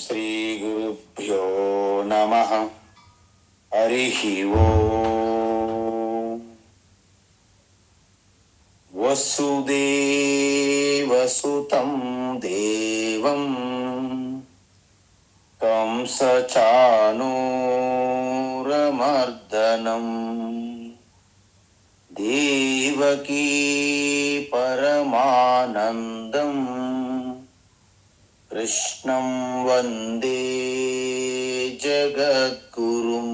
శ్రీ గురుభ్యో నమః. హరి ఓం. వసుదేవసుతం దేవం కంసచానూరమర్దనం దేవకీ పరమానందం కృష్ణం వందే జగద్గురుం.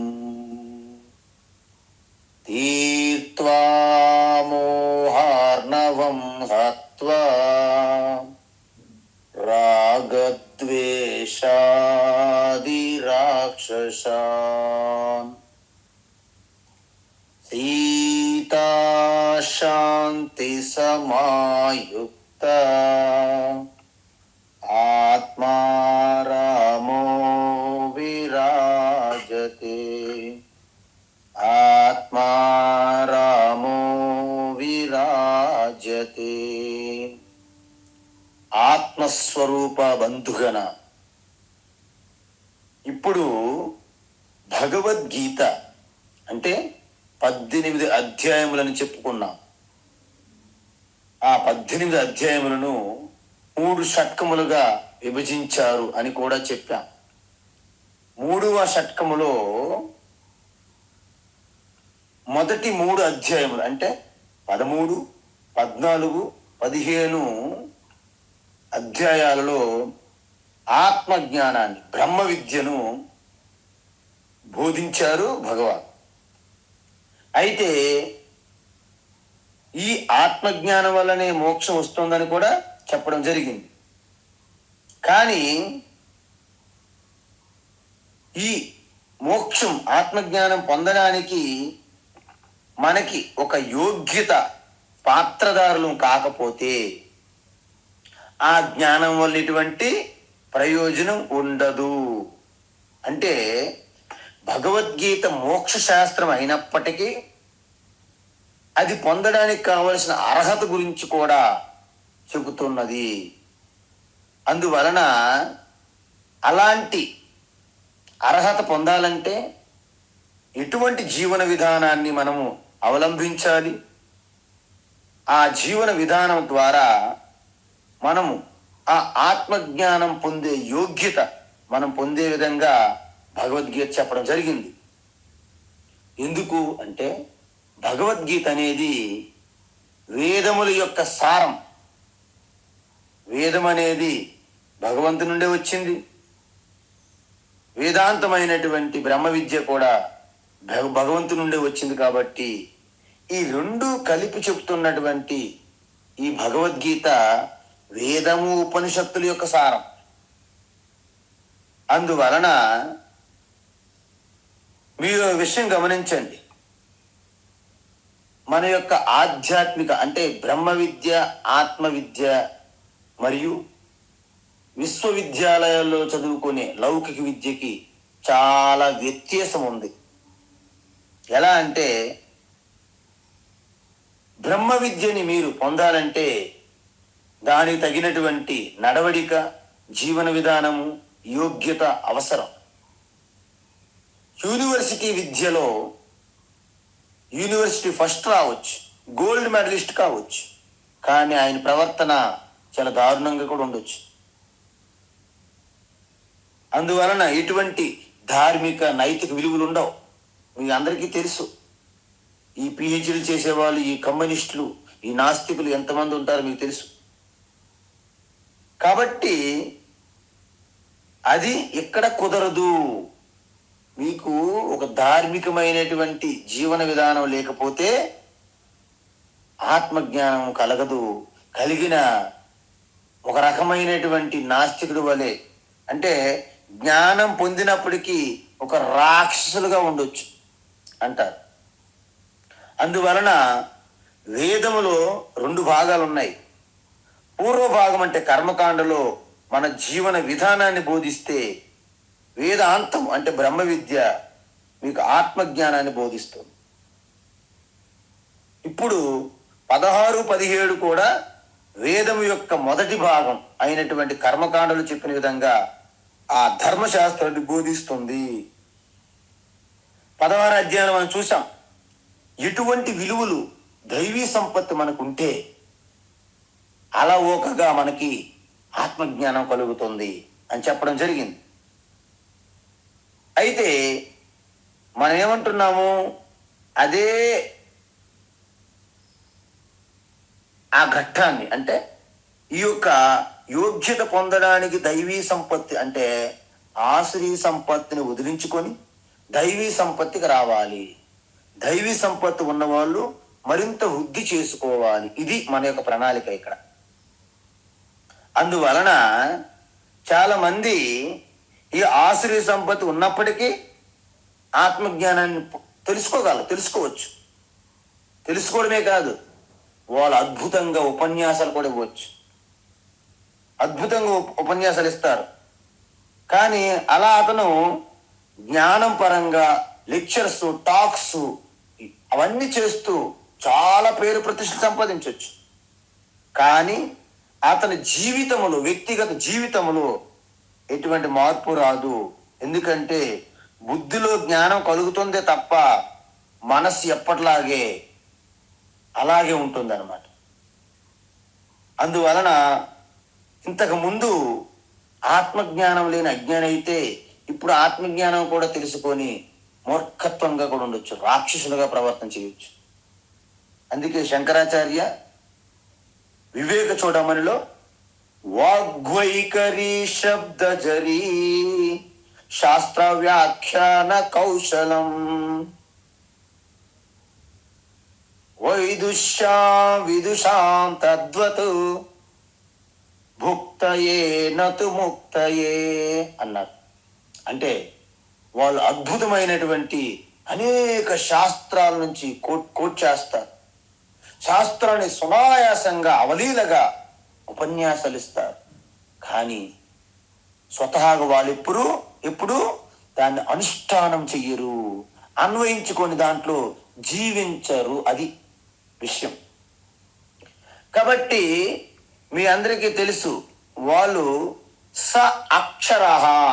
తీర్త్వా మోహార్ణవం హత్వా రాగద్వేషాది రాక్షసాన్ సీతా శాంతి సమాయుక్త ఆత్మా రామో విరాజతే. ఆత్మా రామో విరాజతే. ఆత్మస్వరూప బంధుగణ, ఇప్పుడు భగవద్గీత అంటే 18 అధ్యాయములని చెప్పుకున్నాం. ఆ 18 అధ్యాయములను 3 షట్కములుగా విభజించారు అని కూడా చెప్పాం. 3వ షట్కములో మొదటి 3 అధ్యాయములు అంటే 13, 14, 15 అధ్యాయాలలో ఆత్మజ్ఞానాన్ని, బ్రహ్మ విద్యను బోధించారు భగవాన్. అయితే ఈ ఆత్మజ్ఞానం వల్లనే మోక్షం వస్తుందని కూడా చెప్పడం జరిగింది. కానీ ఈ మోక్షం, ఆత్మజ్ఞానం పొందడానికి మనకి ఒక యోగ్యత, పాత్రదారులు కాకపోతే ఆ జ్ఞానం వల్ల ఎటువంటి ప్రయోజనం ఉండదు. అంటే భగవద్గీత మోక్ష శాస్త్రం అయినప్పటికీ అది పొందడానికి కావలసిన అర్హత గురించి కూడా చెబుతున్నది. అందువలన అలాంటి అర్హత పొందాలంటే ఎటువంటి జీవన విధానాన్ని మనము అవలంబించాలి? ఆ జీవన విధానం ద్వారా మనము ఆ ఆత్మజ్ఞానం పొందే యోగ్యత మనం పొందే విధంగా భగవద్గీత చెప్పడం జరిగింది. ఎందుకు అంటే భగవద్గీత అనేది వేదముల యొక్క సారం. వేదం అనేది భగవంతుని నుండే వచ్చింది. వేదాంతమైనటువంటి బ్రహ్మ విద్య కూడా భగవంతుని నుండే వచ్చింది. కాబట్టి ఈ 2 కలిపి చెప్తున్నటువంటి ఈ భగవద్గీత వేదము, ఉపనిషత్తుల యొక్క సారం. అందువలన మీరు విషయం గమనించండి, మన యొక్క ఆధ్యాత్మిక అంటే బ్రహ్మ విద్య, ఆత్మ విద్య మరియు విశ్వవిద్యాలయాల్లో చదువుకునే లౌకిక విద్యకి చాలా వ్యత్యాసం ఉంది. ఎలా అంటే బ్రహ్మ విద్యని మీరు పొందాలంటే దానికి తగినటువంటి నడవడిక, జీవన విధానము, యోగ్యత అవసరం. యూనివర్సిటీ విద్యలో యూనివర్సిటీ ఫస్ట్ రావచ్చు, గోల్డ్ మెడలిస్ట్ కావచ్చు, కానీ ఆయన ప్రవర్తన చాలా దారుణంగా కూడా ఉండొచ్చు. అందువలన ఎటువంటి ధార్మిక, నైతిక విలువలు ఉండవు. మీకు అందరికీ తెలుసు. ఈ పిహెచ్డీలు చేసేవాళ్ళు, ఈ కమ్యూనిస్టులు, ఈ నాస్తికులు ఎంతమంది ఉంటారో మీకు తెలుసు. కాబట్టి అది ఇక్కడ కుదరదు. మీకు ఒక ధార్మికమైనటువంటి జీవన విధానం లేకపోతే ఆత్మజ్ఞానం కలగదు. కలిగిన ఒక రకమైనటువంటి నాస్తికుడు వలె, అంటే జ్ఞానం పొందినప్పటికీ ఒక రాక్షసులుగా ఉండొచ్చు అంటారు. అందువలన వేదములో 2 భాగాలు ఉన్నాయి. పూర్వ భాగం అంటే కర్మకాండలో మన జీవన విధానాన్ని బోధిస్తే, వేదాంతం అంటే బ్రహ్మ విద్య మీకు ఆత్మజ్ఞానాన్ని బోధిస్తుంది. ఇప్పుడు 16, 17 కూడా వేదము యొక్క మొదటి భాగం అయినటువంటి కర్మకాండలు చెప్పిన విధంగా ఆ ధర్మశాస్త్రాన్ని బోధిస్తుంది. 16వ అధ్యాయం మనం చూసాం. ఎటువంటి విలువలు దైవీ సంపత్తి మనకుంటే అలవోకగా మనకి ఆత్మజ్ఞానం కలుగుతుంది అని చెప్పడం జరిగింది. అయితే మనం ఏమంటున్నాము, అదే ఆ ఘట్టాన్ని అంటే ఈ యొక్క యోగ్యత పొందడానికి దైవీ సంపత్తి అంటే ఆశ్రీ సంపత్తిని వదిలించుకొని దైవీ సంపత్తికి రావాలి. దైవీ సంపత్తి ఉన్నవాళ్ళు మరింత వృద్ధి చేసుకోవాలి. ఇది మన యొక్క ప్రణాళిక ఇక్కడ. అందువలన చాలా మంది ఈ ఆశ్రీ సంపత్తి ఉన్నప్పటికీ ఆత్మజ్ఞానాన్ని తెలుసుకోవచ్చు. తెలుసుకోవడమే కాదు, వాళ్ళు అద్భుతంగా ఉపన్యాసాలు కూడా ఇవ్వచ్చు, అద్భుతంగా ఉపన్యాసాలు ఇస్తారు. కానీ అలా అతను జ్ఞానం పరంగా లెక్చర్స్, టాక్స్ అవన్నీ చేస్తూ చాలా పేరు ప్రతిష్ట సంపాదించవచ్చు. కానీ అతని జీవితంలో, వ్యక్తిగత జీవితంలో ఎటువంటి మార్పు రాదు. ఎందుకంటే బుద్ధిలో జ్ఞానం కలుగుతుందే తప్ప మనస్సు ఎప్పటిలాగే అలాగే ఉంటుంది అన్నమాట. అందువలన ఇంతకు ముందు ఆత్మజ్ఞానం లేని అజ్ఞానం అయితే ఇప్పుడు ఆత్మజ్ఞానం కూడా తెలుసుకొని మూర్ఖత్వంగా కూడా ఉండొచ్చు, రాక్షసులుగా ప్రవర్తన చేయొచ్చు. అందుకే శంకరాచార్య వివేక చూడమనిలో వాగ్వైఖరి శబ్దజరీ శాస్త్ర వ్యాఖ్యాన కౌశలం విదుషాం తద్వత్ భుక్తయే నతు ముక్తయే అన్నారు. అంటే వాళ్ళు అద్భుతమైనటువంటి అనేక శాస్త్రాల నుంచి కోట్ చేస్తారు. శాస్త్రాన్ని సునాయాసంగా అవలీలగా ఉపన్యాసాలు ఇస్తారు. కానీ స్వతహాగా వాళ్ళు ఎప్పుడు దాన్ని అనుష్ఠానం చెయ్యరు, అన్వయించుకొని దాంట్లో జీవించరు. అది విషయం. కాబట్టి మీ అందరికీ తెలుసు, వాళ్ళు స అక్షర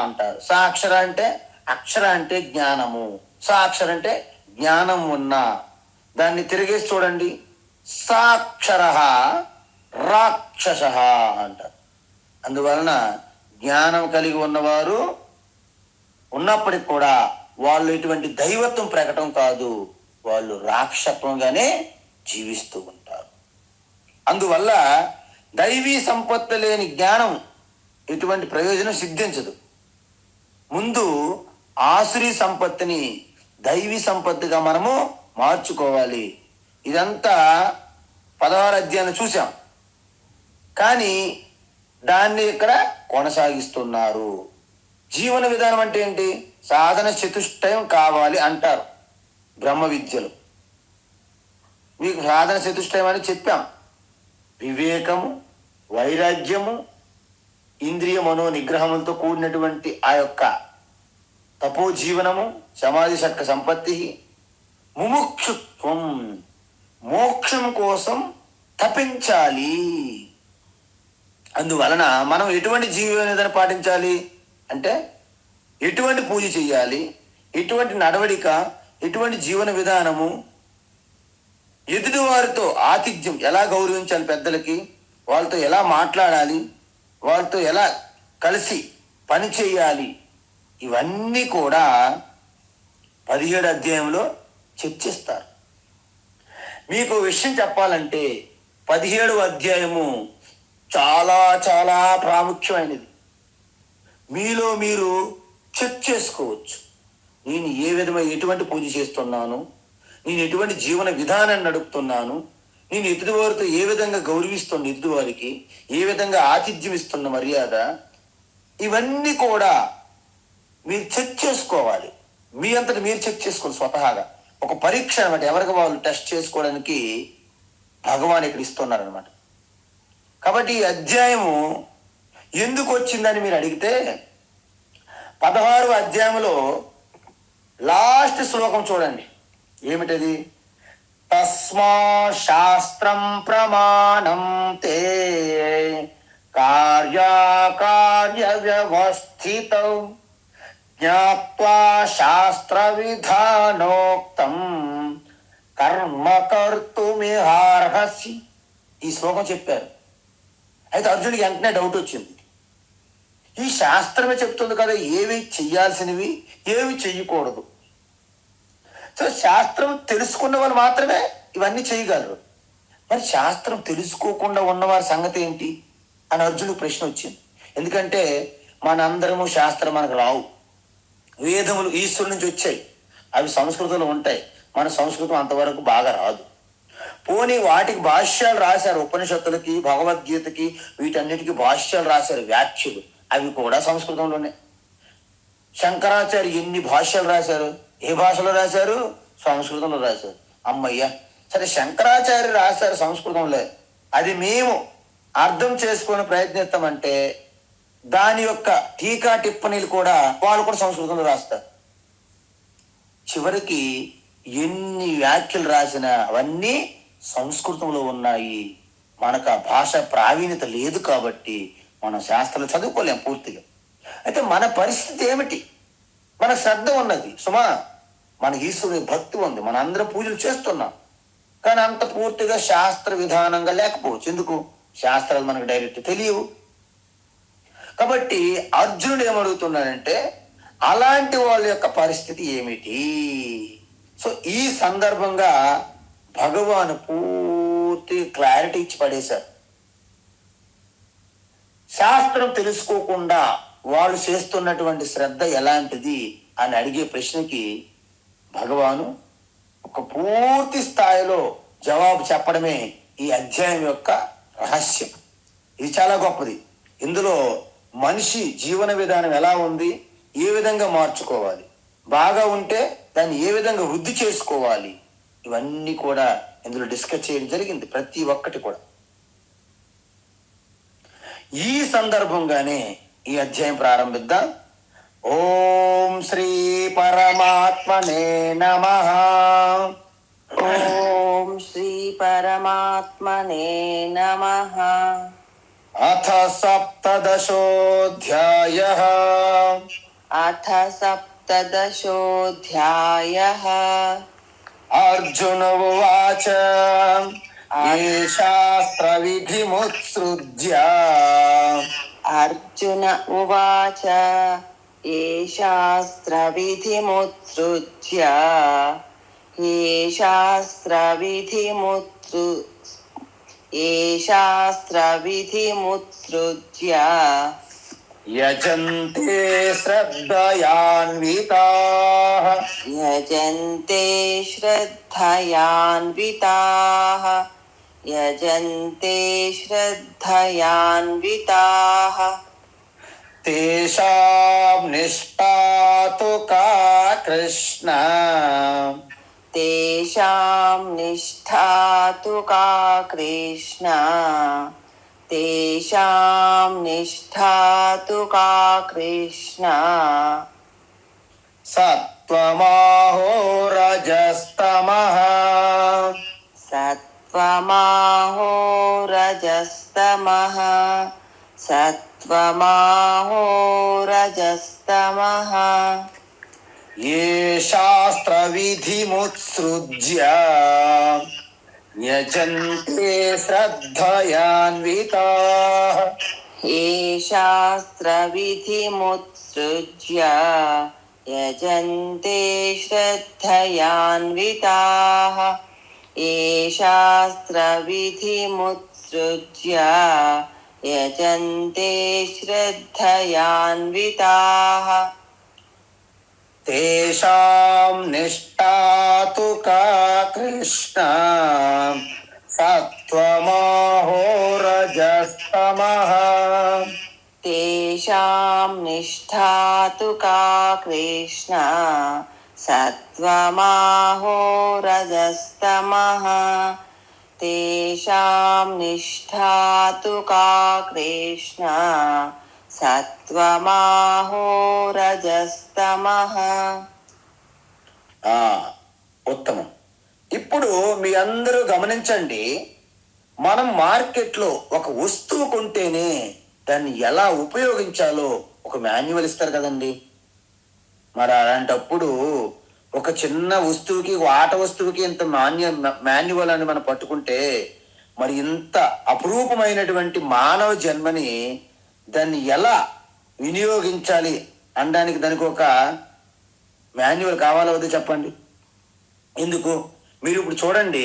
అంటారు. స అక్షర అంటే, అక్షర అంటే జ్ఞానము, స అక్షర అంటే జ్ఞానం ఉన్న. దాన్ని తిరిగేసి చూడండి, సాక్షర రాక్షస అంటారు. అందువలన జ్ఞానం కలిగి ఉన్నవారు ఉన్నప్పటికి కూడా వాళ్ళు ఎటువంటి దైవత్వం ప్రకటన కాదు, వాళ్ళు రాక్షసత్వంగానే జీవిస్తూ ఉంటారు. అందువల్ల దైవీ సంపత్తి లేని జ్ఞానం ఎటువంటి ప్రయోజనం సిద్ధించదు. ముందు ఆశ్రీ సంపత్తిని దైవీ సంపత్తిగా మనము మార్చుకోవాలి. ఇదంతా 16వ అధ్యాయం చూసాం. కానీ దాన్ని ఇక్కడ కొనసాగిస్తున్నారు. జీవన విధానం అంటే ఏంటి? సాధన చతుష్టయం కావాలి అంటారు బ్రహ్మ విద్యలు. మీకు సాధన చతుష్టయం అని చెప్పాం. వివేకము, వైరాగ్యము, ఇంద్రియ మనో నిగ్రహములతో కూడినటువంటి ఆ యొక్క తపోజీవనము, సమాధి షట్క సంపత్తి, ముముక్షుత్వం, మోక్షం కోసం తపించాలి. అందువలన మనం ఎటువంటి జీవన విధానం పాటించాలి అంటే, ఎటువంటి పూజ చేయాలి, ఎటువంటి నడవడిక, ఎటువంటి జీవన విధానము, ఎదుటి వారితో ఆతిథ్యం ఎలా గౌరవించాలి, పెద్దలకి వాళ్ళతో ఎలా మాట్లాడాలి, వాళ్ళతో ఎలా కలిసి పని చేయాలి, ఇవన్నీ కూడా 17వ అధ్యాయంలో చర్చిస్తారు. మీకు విషయం చెప్పాలంటే 17వ అధ్యాయము చాలా చాలా ప్రాముఖ్యమైనది. మీలో మీరు చెక్ చేసుకోవచ్చు. నేను ఏ విధమైన ఎటువంటి పూజ చేస్తున్నాను, నేను ఎటువంటి జీవన విధానాన్ని నడుపుతున్నాను, నేను ఎదుటివారితో ఏ విధంగా గౌరవిస్తున్న, ఎదుటివారికి ఏ విధంగా ఆతిథ్యం ఇస్తున్న మర్యాద, ఇవన్నీ కూడా మీరు చెక్ చేసుకోవాలి. మీ అంతటి మీరు చెక్ చేసుకోవాలి స్వతహాగా. ఒక పరీక్ష అనమాట, ఎవరికి వాళ్ళు టెస్ట్ చేసుకోవడానికి భగవాన్ ఇక్కడ ఇస్తున్నారనమాట. కాబట్టి ఈ అధ్యాయము ఎందుకు వచ్చిందని మీరు అడిగితే, 16వ అధ్యాయంలో లాస్ట్ శ్లోకం చూడండి. ఏమిటది? తస్మా శాస్త్రం ప్రమాణం తే కార్యాకార్య వ్యవస్థితం స్థితౌ జ్ఞాత్వా శాస్త్ర విధానోక్తం కర్మ కర్తుమిహార్హసి. ఈ శ్లోకం చెప్పారు. అయితే అర్జునుడికి వెంటనే డౌట్ వచ్చింది. ఈ శాస్త్రమే చెప్తుంది కదా ఏవి చెయ్యాల్సినవి ఏవి చెయ్యకూడదు. సో శాస్త్రం తెలుసుకున్న వాళ్ళు మాత్రమే ఇవన్నీ చేయగలరు. మరి శాస్త్రం తెలుసుకోకుండా ఉన్నవారి సంగతి ఏంటి అని అర్జునుడికి ప్రశ్న వచ్చింది. ఎందుకంటే మనందరము శాస్త్రం మనకు రావు. వేదములు ఈశ్వరు నుంచి వచ్చాయి, అవి సంస్కృతంలో ఉంటాయి. మన సంస్కృతం అంతవరకు బాగా రాదు. పోనీ వాటికి భాష్యాలు రాశారు, ఉపనిషత్తులకి భగవద్గీతకి వీటన్నిటికీ భాష్యాలు రాశారు, వ్యాఖ్యలు, అవి కూడా సంస్కృతంలోనే. శంకరాచార్య ఎన్ని భాష్యాలు రాశారు, ఏ భాషలో రాశారు? సంస్కృతంలో రాశారు. అమ్మయ్య, సరే శంకరాచార్య రాశారు సంస్కృతంలో, అది మేము అర్థం చేసుకుని ప్రయత్నిస్తామంటే దాని యొక్క టీకా టిప్పణీలు కూడా వాళ్ళు కూడా సంస్కృతంలో రాస్తారు. చివరికి ఎన్ని వ్యాఖ్యలు రాసినా అవన్నీ సంస్కృతంలో ఉన్నాయి. మనకు ఆ భాష ప్రావీణ్యత లేదు కాబట్టి మనం శాస్త్రాలు చదువుకోలేం పూర్తిగా. అయితే మన పరిస్థితి ఏమిటి? మన శ్రద్ధ ఉన్నది సుమా, మన ఈశ్వరుని భక్తి ఉంది, మన అందరం పూజలు చేస్తున్నాం, కానీ అంత పూర్తిగా శాస్త్ర విధానంగా లేకపోవచ్చు. ఎందుకు? శాస్త్రాలు మనకు డైరెక్ట్ తెలియవు. కాబట్టి అర్జునుడు ఏమడుగుతున్నాడంటే అలాంటి వాళ్ళ యొక్క పరిస్థితి ఏమిటి? సో ఈ సందర్భంగా భగవాను పూర్తి క్లారిటీ ఇచ్చి పడేశారు. శాస్త్రం తెలుసుకోకుండా వాళ్ళు చేస్తున్నటువంటి శ్రద్ధ ఎలాంటిది అని అడిగే ప్రశ్నకి భగవాను ఒక పూర్తి స్థాయిలో జవాబు చెప్పడమే ఈ అధ్యాయం యొక్క రహస్యం. ఇది చాలా గొప్పది. ఇందులో మనిషి జీవన విధానం ఎలా ఉంది, ఏ విధంగా మార్చుకోవాలి, బాగా ఉంటే దాన్ని ఏ విధంగా వృద్ధి చేసుకోవాలి, ఇవన్నీ కూడా ఇందులో డిస్కస్ చేయడం జరిగింది, ప్రతి ఒక్కటి కూడా. ఈ సందర్భంగానే ఈ అధ్యాయం ప్రారంభిద్దాం. ఓం శ్రీ పరమాత్మనే నమః. ఓం శ్రీ పరమాత్మనే నమః. అథ సప్తదశోऽధ్యాయః. అథ సప్తదశోऽధ్యాయః. అర్జున ఉవాచ ఏ శాస్త్ర విధిముత్సృజ్య. అర్జున ఉవాచ ఏ శాస్త్ర విధిముత్సృజ్య. ఏ శాస్త్ర విధిముత్సృజ్య. యజంతే శ్రద్ధయాన్వితాః. యజంతే శ్రద్ధయాన్వితాః. యజంతే శ్రద్ధయాన్వితాః. తేషాం నిష్ఠా తు కా కృష్ణ. తేషాం నిష్ఠా తు కా కృష్ణ. తేషాం నిష్ఠా తు కా కృష్ణ. సత్వమాహో రజస్తమః. సత్వమాహో రజస్తమః. సత్వమాహో రజస్తమః. ఏ శాస్త్ర విధిముత్సృజ్య యజంతే శ్రద్ధయాన్వితాః. ఏ శాస్త్ర విధిముత్సృజ్య యజంతే శ్రద్ధయాన్వితాః. ఏ శాస్త్ర విధిముత్సృజ్య యజంతే శ్రద్ధయాన్వితాః. తేషాం నిష్ఠా తు కా కృష్ణ. సత్వమాహో రజస్తమః. తేషాం నిష్ఠా తు కా కృష్ణ. సత్వమాహో రజస్తమః. తేషాం నిష్ఠా తు కా కృష్ణ. సత్వమాహో రజస్తమః. ఉత్తమం. ఇప్పుడు మీ అందరూ గమనించండి, మనం మార్కెట్లో ఒక వస్తువు కొంటేనే దాన్ని ఎలా ఉపయోగించాలో ఒక మాన్యువల్ ఇస్తారు కదండి. మరి అలాంటప్పుడు ఒక చిన్న వస్తువుకి, ఒక ఆట వస్తువుకి ఇంత మాన్యువల్ అని మనం పట్టుకుంటే, మరి ఇంత అపురూపమైనటువంటి మానవ జన్మని దాన్ని ఎలా వినియోగించాలి అనడానికి దానికి ఒక మాన్యువల్ కావాలో వద్దో చెప్పండి. ఎందుకు? మీరు ఇప్పుడు చూడండి,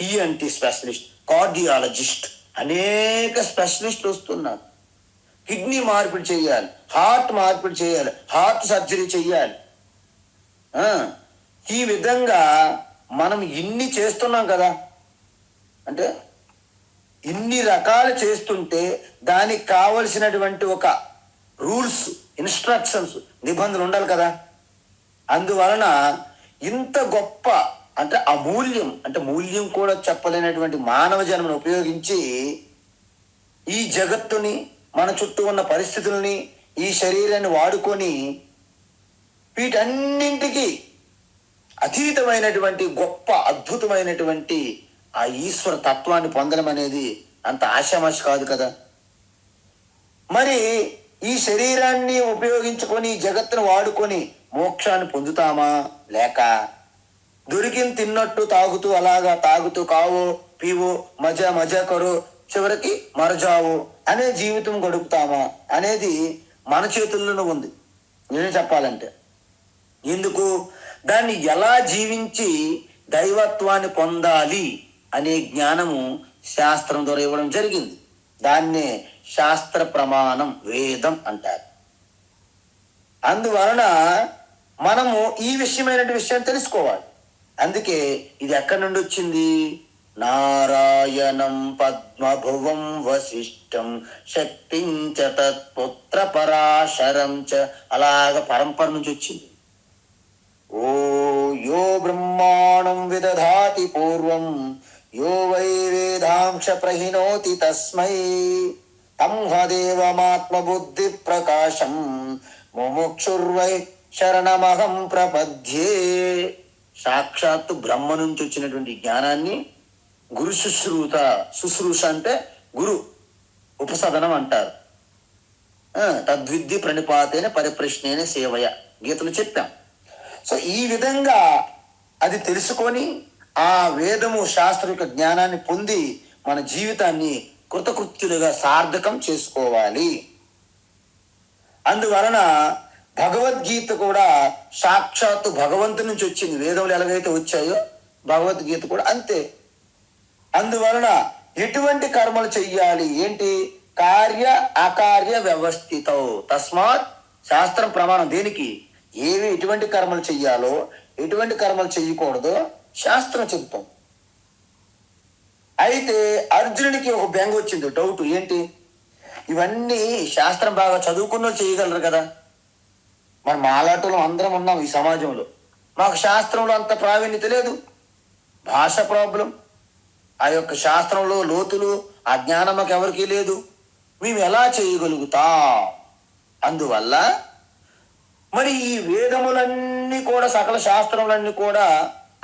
ఈఎన్టీ స్పెషలిస్ట్, కార్డియాలజిస్ట్, అనేక స్పెషలిస్టులు వస్తున్నారు. కిడ్నీ మార్పిడి చేయాలి, హార్ట్ మార్పిడి చేయాలి, హార్ట్ సర్జరీ చేయాలి. ఈ విధంగా మనం ఇన్ని చేస్తున్నాం కదా. అంటే ఇన్ని రకాలు చేస్తుంటే దానికి కావలసినటువంటి ఒక రూల్స్, ఇన్స్ట్రక్షన్స్, నిబంధనలు ఉండాలి కదా. అందువలన ఇంత గొప్ప, అంటే అమూల్యం, అంటే మూల్యం కూడా చెప్పలేనటువంటి మానవ జన్మను ఉపయోగించి ఈ జగత్తుని, మన చుట్టూ ఉన్న పరిస్థితుల్ని, ఈ శరీరాన్ని వాడుకొని వీటన్నింటికి అతీతమైనటువంటి గొప్ప అద్భుతమైనటువంటి ఆ ఈశ్వర తత్వాన్ని పొందడం అనేది అంత ఆశామాషి కాదు కదా. మరి ఈ శరీరాన్ని ఉపయోగించుకొని జగత్తును వాడుకొని మోక్షాన్ని పొందుతామా, లేక దొరికింది తిన్నట్టు తాగుతూ, అలాగా తాగుతూ కావో పీవో మజా మజా కరో చివరికి మరజావో అనే జీవితం గడుపుతామా అనేది మన చేతుల్లోనే ఉంది. నేను చెప్పాలంటే ఎందుకు, దాన్ని ఎలా జీవించి దైవత్వాన్ని పొందాలి అనే జ్ఞానము శాస్త్రం ద్వారా ఇవ్వడం జరిగింది. దాన్నే శాస్త్ర ప్రమాణం, వేదం అంటారు. అందువలన మనము ఈ విషయాన్ని తెలుసుకోవాలి. అందుకే ఇది ఎక్కడి నుండి వచ్చింది? నారాయణం పద్మభువం వశిష్టం శక్తించ తత్పుత్ర పరాశరం చ, అలాగ పరంపర నుంచి వచ్చింది. ఓ యో బ్రహ్మాణం విదధాతి పూర్వం యో వై వేదాంశ ప్రహినోతి తస్మై తం హదేవమాత్మ బుద్ధి ప్రకాశం ముముక్షుర్వై శరణమహం ప్రపద్యే. సాక్షాత్తు బ్రహ్మ నుంచి వచ్చినటువంటి జ్ఞానాన్ని గురు శుశ్రూష అంటే గురు ఉపసదనం అంటారు. తద్విద్య ప్రణిపాతేన పరిప్రశ్నేన సేవయ గీతలు చెప్పాం. సో ఈ విధంగా అది తెలుసుకొని ఆ వేదము శాస్త్ర యొక్క జ్ఞానాన్ని పొంది మన జీవితాన్ని కృతకృత్యులుగా సార్థకం చేసుకోవాలి. అందువలన భగవద్గీత కూడా సాక్షాత్తు భగవంతుని నుంచి వచ్చింది. వేదములు ఎలాగైతే వచ్చాయో భగవద్గీత కూడా అంతే. అందువలన ఎటువంటి కర్మలు చెయ్యాలి, ఏంటి, కార్య అకార్య వ్యవస్థితో తస్మాత్ శాస్త్రం ప్రమాణం. దేనికి, ఏవి ఎటువంటి కర్మలు చెయ్యాలో, ఎటువంటి కర్మలు చెయ్యకూడదో శాస్త్రం చెప్తాం. అయితే అర్జునుడికి ఒక బెంగ వచ్చింది, డౌట్. ఏంటి, ఇవన్నీ శాస్త్రం బాగా చదువుకున్న చేయగలరు కదా. మరి మాలాటలో అందరం ఉన్నాం ఈ సమాజంలో, మాకు శాస్త్రంలో అంత ప్రావీణ్యత లేదు. భాష ప్రాబ్లం, ఆ యొక్క శాస్త్రంలో లోతులు, ఆ జ్ఞానం మాకు ఎవరికీ లేదు. మేము ఎలా చేయగలుగుతా? అందువల్ల మరి ఈ వేదములన్నీ కూడా, సకల శాస్త్రములన్నీ కూడా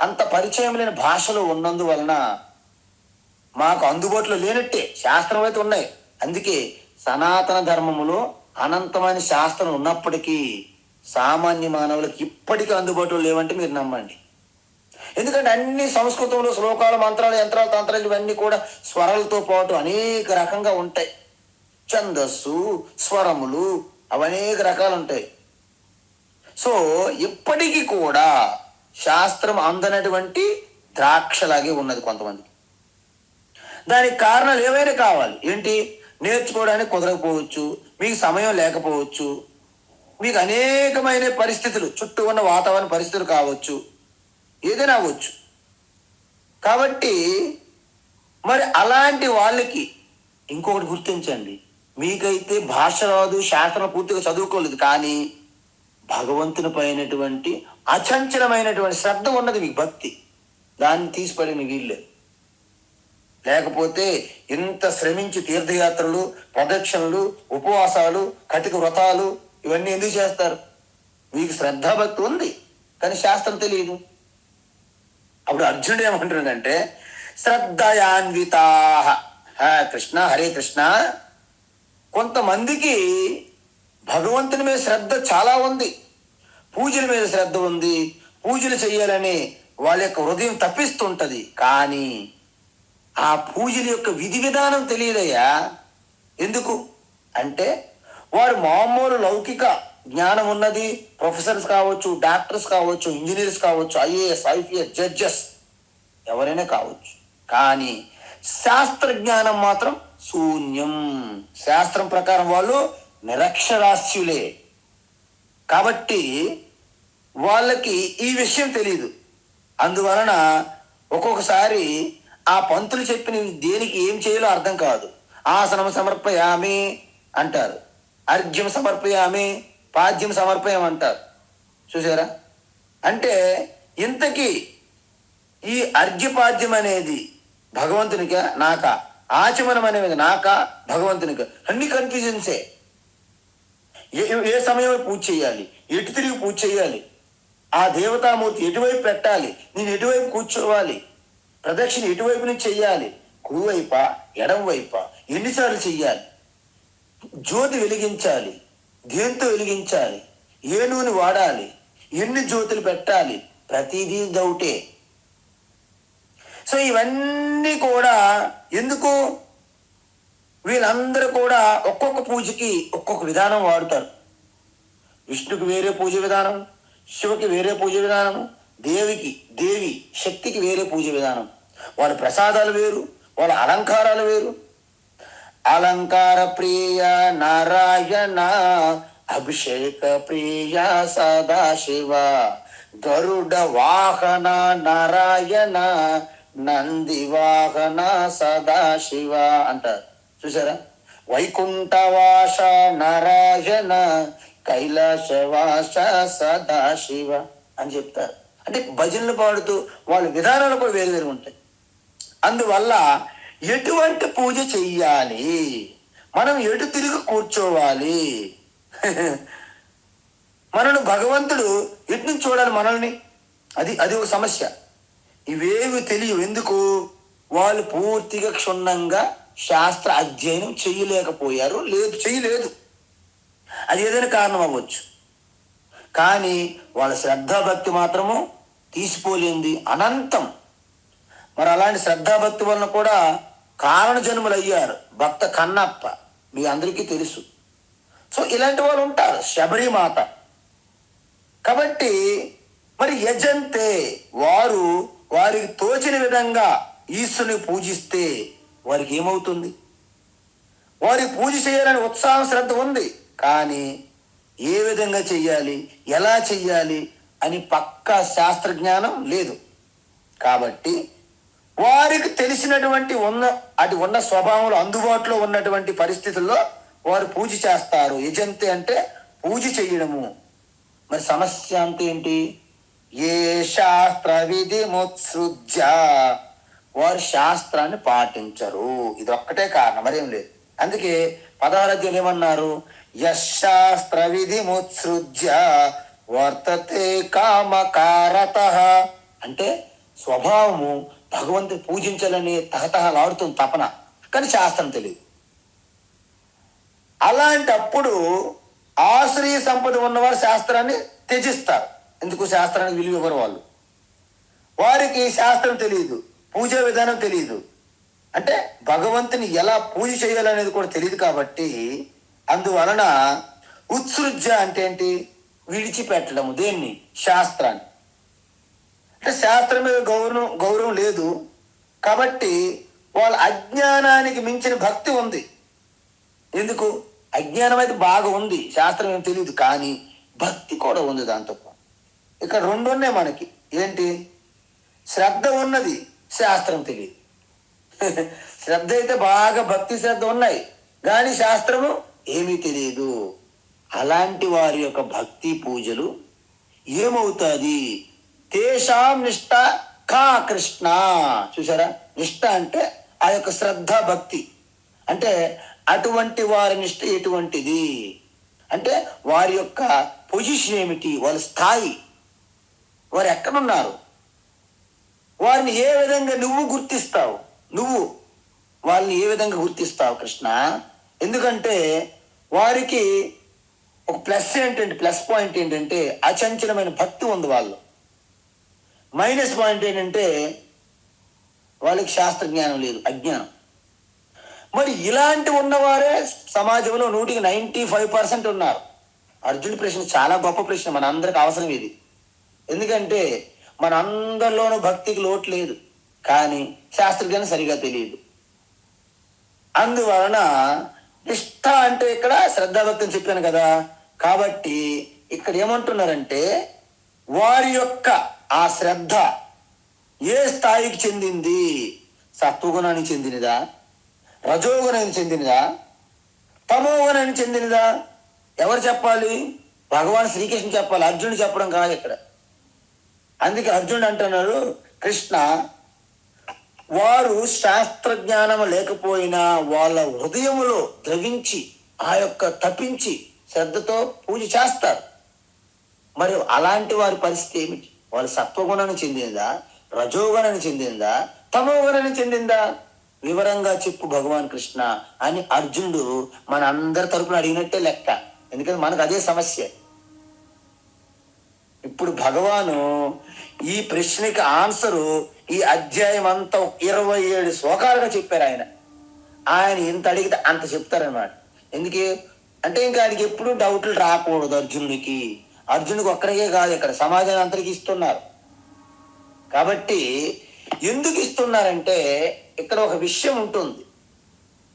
అంత పరిచయం లేని భాషలో ఉన్నందువలన మాకు అందుబాటులో లేనట్టే. శాస్త్రం అయితే ఉన్నాయి. అందుకే సనాతన ధర్మములో అనంతమైన శాస్త్రం ఉన్నప్పటికీ సామాన్య మానవులకు ఇప్పటికీ అందుబాటులో లేవంటే మీరు నమ్మండి. ఎందుకంటే అన్ని సంస్కృతంలో శ్లోకాలు, మంత్రాలు, యంత్రాలు, తంత్రాలు ఇవన్నీ కూడా స్వరాలతో పాటు అనేక రకంగా ఉంటాయి. ఛందస్సు, స్వరములు, అవి అనేక రకాలు ఉంటాయి. సో ఇప్పటికీ కూడా శాస్త్రం అందనటువంటి ద్రాక్షలాగే ఉన్నది కొంతమంది. దానికి కారణాలు ఏవైనా కావాలి. ఏంటి, నేర్చుకోవడానికి కుదరకపోవచ్చు, మీకు సమయం లేకపోవచ్చు, మీకు అనేకమైన పరిస్థితులు, చుట్టూ ఉన్న వాతావరణ పరిస్థితులు కావచ్చు, ఏదైనా అవ్వచ్చు. కాబట్టి మరి అలాంటి వాళ్ళకి ఇంకొకటి గుర్తించండి, మీకైతే భాష రాదు, శాస్త్రం పూర్తిగా చదువుకోలేదు, కానీ భగవంతుని పైనటువంటి అచంచలమైనటువంటి శ్రద్ధ ఉన్నది, మీకు భక్తి, దాన్ని తీసిపడి మీకు వీళ్ళు. లేకపోతే ఇంత శ్రమించి తీర్థయాత్రలు, ప్రదక్షిణలు, ఉపవాసాలు, కటిక వ్రతాలు ఇవన్నీ ఎందుకు చేస్తారు? మీకు శ్రద్ధాభక్తి ఉంది, కానీ శాస్త్రం తెలియదు. అప్పుడు అర్జునుడు ఏమంటున్నాడంటే, శ్రద్ధయాన్వితా కృష్ణ, హరే కృష్ణ. కొంతమందికి భగవంతుని మీద శ్రద్ధ చాలా ఉంది, పూజల మీద శ్రద్ధ ఉంది, పూజలు చేయాలని వాళ్ళ యొక్క హృదయం తప్పిస్తుంటది. కానీ ఆ పూజల యొక్క విధి విధానం తెలియదయ్యా. ఎందుకు అంటే వారు మామూలు లౌకిక జ్ఞానం ఉన్నది, ప్రొఫెసర్స్ కావచ్చు, డాక్టర్స్ కావచ్చు, ఇంజనీర్స్ కావచ్చు, ఐఏఎస్, ఐపీఎస్, జడ్జెస్ ఎవరైనా కావచ్చు. కానీ శాస్త్ర జ్ఞానం మాత్రం శూన్యం. శాస్త్రం ప్రకారం వాళ్ళు నిరక్షరాస్యులే. కాబట్టి వాళ్ళకి ఈ విషయం తెలియదు. అందువలన ఒక్కొక్కసారి ఆ పంతులు చెప్పిన దేనికి ఏం చేయాలో అర్థం కాదు. ఆసనం సమర్పయామి అంటారు, అర్ఘ్యం సమర్పయామి, పాద్యం సమర్పయామంటారు. చూసారా? అంటే ఇంతకీ ఈ అర్ఘ్యపాద్యం అనేది భగవంతునికా నాకా, ఆచమనం అనేది నాకా భగవంతునికా, అన్ని కన్ఫ్యూజన్సే. ఏ సమయంలో పూజ చేయాలి, ఎటు తిరిగి పూజ చేయాలి, ఆ దేవతామూర్తి ఎటువైపు పెట్టాలి, నేను ఎటువైపు కూర్చోవాలి, ప్రదక్షిణ ఎటువైపు నుంచి చెయ్యాలి, కుడివైపా ఎడం వైపా, ఎన్నిసార్లు చెయ్యాలి, జ్యోతి వెలిగించాలి, దేంతో వెలిగించాలి, ఏ నూనె వాడాలి, ఎన్ని జ్యోతులు పెట్టాలి, ప్రతిదీ డౌటే. సో ఇవన్నీ కూడా ఎందుకు? వీళ్ళందరూ కూడా ఒక్కొక్క పూజకి ఒక్కొక్క విధానం వాడుతారు. విష్ణుకి వేరే పూజ విధానం, శివకి వేరే పూజ విధానం, దేవి శక్తికి వేరే పూజ విధానం. వాళ్ళ ప్రసాదాలు వేరు, వాళ్ళ అలంకారాలు వేరు. అలంకార ప్రియ నారాయణ, అభిషేక ప్రియ సదాశివ, గరుడ వాహన నారాయణ, నంది వాహన సదాశివ అంటారు. చూసారా? వైకుంఠవాస నారాయణ, కైలాసవాస సదాశివ అని చెప్తారు. అంటే భజనలు పాడుతూ వాళ్ళ విధానాలు కూడా వేరు వేరు ఉంటాయి. అందువల్ల ఎటువంటి పూజ చెయ్యాలి, మనం ఎటు తిరిగి కూర్చోవాలి, మనను భగవంతుడు ఎటు నుంచి చూడాలి మనల్ని, అది ఒక సమస్య. ఇవేవి తెలియవు. ఎందుకు? వాళ్ళు పూర్తిగా క్షుణ్ణంగా శాస్త్ర అధ్యయనం చేయలేకపోయారు, చేయలేదు. అది ఏదైనా కారణం అవ్వచ్చు. కానీ వాళ్ళ శ్రద్ధాభక్తి మాత్రము తీసిపోలేంది, అనంతం. మరి అలాంటి శ్రద్ధాభక్తి వలన కూడా కారణ జన్మలు అయ్యారు. భక్త కన్నప్ప మీ అందరికీ తెలుసు. సో ఇలాంటి వాళ్ళు ఉంటారు, శబరిమాత. కాబట్టి మరి యజంతే, వారు వారికి తోచిన విధంగా ఈశ్వరుని పూజిస్తే వారికి ఏమవుతుంది? వారికి పూజ చేయాలని ఉత్సాహం, శ్రద్ధ ఉంది. కానీ ఏ విధంగా చెయ్యాలి, ఎలా చెయ్యాలి అని పక్కా శాస్త్ర జ్ఞానం లేదు. కాబట్టి వారికి తెలిసినటువంటి ఉన్న స్వభావంలో అందుబాటులో ఉన్నటువంటి పరిస్థితుల్లో వారు పూజ చేస్తారు. యజంతే అంటే పూజ చెయ్యడము. మరి సమస్య అంతే ఏంటి? ఏ శాస్త్ర విధి ముత్సృజ్య, వారు శాస్త్రాన్ని పాటించరు. ఇది ఒక్కటే కారణం, మరేం లేదు. అందుకే 16వ అధ్యాయం ఏమన్నారు? యశాస్త్ర విధి ముత్సృజ్య వర్తతే కామకారతః. అంటే స్వభావము భగవంతుని పూజించాలని తహతహలాడుతుంది తపన, కానీ శాస్త్రం తెలియదు. అలాంటప్పుడు ఆశ్రయ సంపద ఉన్నవారు శాస్త్రాన్ని త్యజిస్తారు. ఎందుకు? శాస్త్రానికి విలువ ఇవ్వరు వాళ్ళు. వారికి శాస్త్రం తెలియదు, పూజా విధానం తెలియదు. అంటే భగవంతుని ఎలా పూజ చేయాలనేది కూడా తెలియదు. కాబట్టి అందువలన ఉత్సృజ్య అంటే ఏంటి? విడిచిపెట్టడము. దేన్ని? శాస్త్రాన్ని. అంటే శాస్త్రం మీద గౌరవం లేదు. కాబట్టి వాళ్ళ అజ్ఞానానికి మించిన భక్తి ఉంది. ఎందుకు? అజ్ఞానం అయితే బాగా ఉంది, శాస్త్రం ఏం తెలియదు, కానీ భక్తి కూడా ఉంది దాంతో. ఇక్కడ రెండు ఉన్నాయి మనకి. ఏంటి? శ్రద్ధ ఉన్నది, శాస్త్రం తెలియదు. శ్రద్ధ అయితే బాగా భక్తి శ్రద్ధ ఉన్నాయి, కానీ శాస్త్రము ఏమీ తెలియదు. అలాంటి వారి యొక్క భక్తి పూజలు ఏమవుతుంది? తేషాం నిష్ట కా కృష్ణ. చూసారా? నిష్ట అంటే ఆ యొక్క శ్రద్ధ భక్తి. అంటే అటువంటి వారి నిష్ట ఎటువంటిది అంటే వారి యొక్క పొజిషన్ ఏమిటి, వాళ్ళ స్థాయి, వారు ఎక్కడున్నారు, వారిని ఏ విధంగా నువ్వు గుర్తిస్తావు, నువ్వు వాళ్ళని ఏ విధంగా గుర్తిస్తావు కృష్ణ? ఎందుకంటే వారికి ఒక ప్లస్ పాయింట్ ఏంటంటే అచంచలమైన భక్తి ఉంది వాళ్ళు. మైనస్ పాయింట్ ఏంటంటే వాళ్ళకి శాస్త్ర జ్ఞానం లేదు, అజ్ఞానం. మరి ఇలాంటి ఉన్నవారే సమాజంలో 95% ఉన్నారు. అర్జునుడి ప్రశ్న చాలా గొప్ప ప్రశ్న, మన అందరికి అవసరం ఇది. ఎందుకంటే మన అందరిలోనూ భక్తికి లోటు లేదు, కానీ శాస్త్రజ్ఞానం సరిగా తెలియదు. అందువలన నిష్ఠ అంటే ఇక్కడ శ్రద్ధాభక్తి అని చెప్పాను కదా. కాబట్టి ఇక్కడ ఏమంటున్నారంటే వారి యొక్క ఆ శ్రద్ధ ఏ స్థాయికి చెందింది? సత్వగుణానికి చెందినదా, రజోగుణానికి చెందినదా, తమోగుణానికి చెందినదా? ఎవరు చెప్పాలి? భగవాన్ శ్రీకృష్ణ చెప్పాలి, అర్జునుడు చెప్పడం కాదు ఇక్కడ. అందుకే అర్జునుడు అంటున్నాడు, కృష్ణ, వారు శాస్త్ర జ్ఞానం లేకపోయినా వాళ్ళ హృదయములో ద్రవించి ఆ యొక్క తప్పించి శ్రద్ధతో పూజ చేస్తారు. మరి అలాంటి వారి పరిస్థితి ఏమిటి? వాళ్ళు సత్వగుణాన్ని చెందిందా, రజోగుణాన్ని చెందిందా, తమోగుణాన్ని చెందిందా? వివరంగా చెప్పు భగవాన్ కృష్ణ అని అర్జునుడు మన అందరి తరపున అడిగినట్టే లెక్క. ఎందుకంటే మనకు అదే సమస్య. ఇప్పుడు భగవాను ఈ ప్రశ్నకి ఆన్సరు ఈ అధ్యాయం అంతా 27 శ్లోకాలుగా చెప్పారు ఆయన. ఆయన ఎంత అడిగితే అంత చెప్తారనమాట. ఎందుకే అంటే ఇంకా ఆయనకి ఎప్పుడు డౌట్లు రాకూడదు అర్జునుడికి. అర్జునుడికి ఒక్కడికే కాదు, ఇక్కడ సమాజాన్ని అందరికి ఇస్తున్నారు. కాబట్టి ఎందుకు ఇస్తున్నారంటే ఇక్కడ ఒక విషయం ఉంటుంది.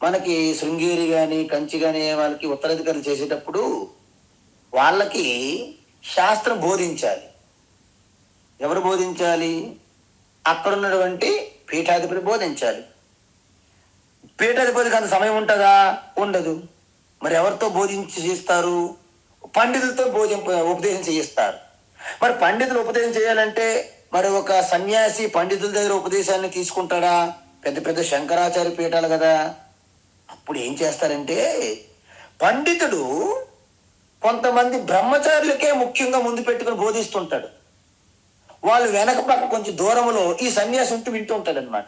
మనకి శృంగేరి కానీ కంచి కానీ వాళ్ళకి ఉత్తరాధికారులు చేసేటప్పుడు వాళ్ళకి శాస్త్రం బోధించాలి. ఎవరు బోధించాలి? అక్కడ ఉన్నటువంటి పీఠాధిపతి బోధించాలి. పీఠాధిపతికి అంత సమయం ఉంటుందా? ఉండదు. మరి ఎవరితో బోధించి చేస్తారు? పండితులతో ఉపదేశం చేయిస్తారు. మరి పండితులు ఉపదేశం చేయాలంటే మరి ఒక సన్యాసి పండితుల దగ్గర ఉపదేశాన్ని తీసుకుంటాడా? పెద్ద పెద్ద శంకరాచార్య పీఠాలు కదా. అప్పుడు ఏం చేస్తారంటే పండితుడు కొంతమంది బ్రహ్మచారులకే ముఖ్యంగా ముందు పెట్టుకుని బోధిస్తుంటాడు. వాళ్ళు వెనక పక్క కొంచెం దూరంలో ఈ సన్యాసి ఉంటూ వింటూ ఉంటాడు అనమాట.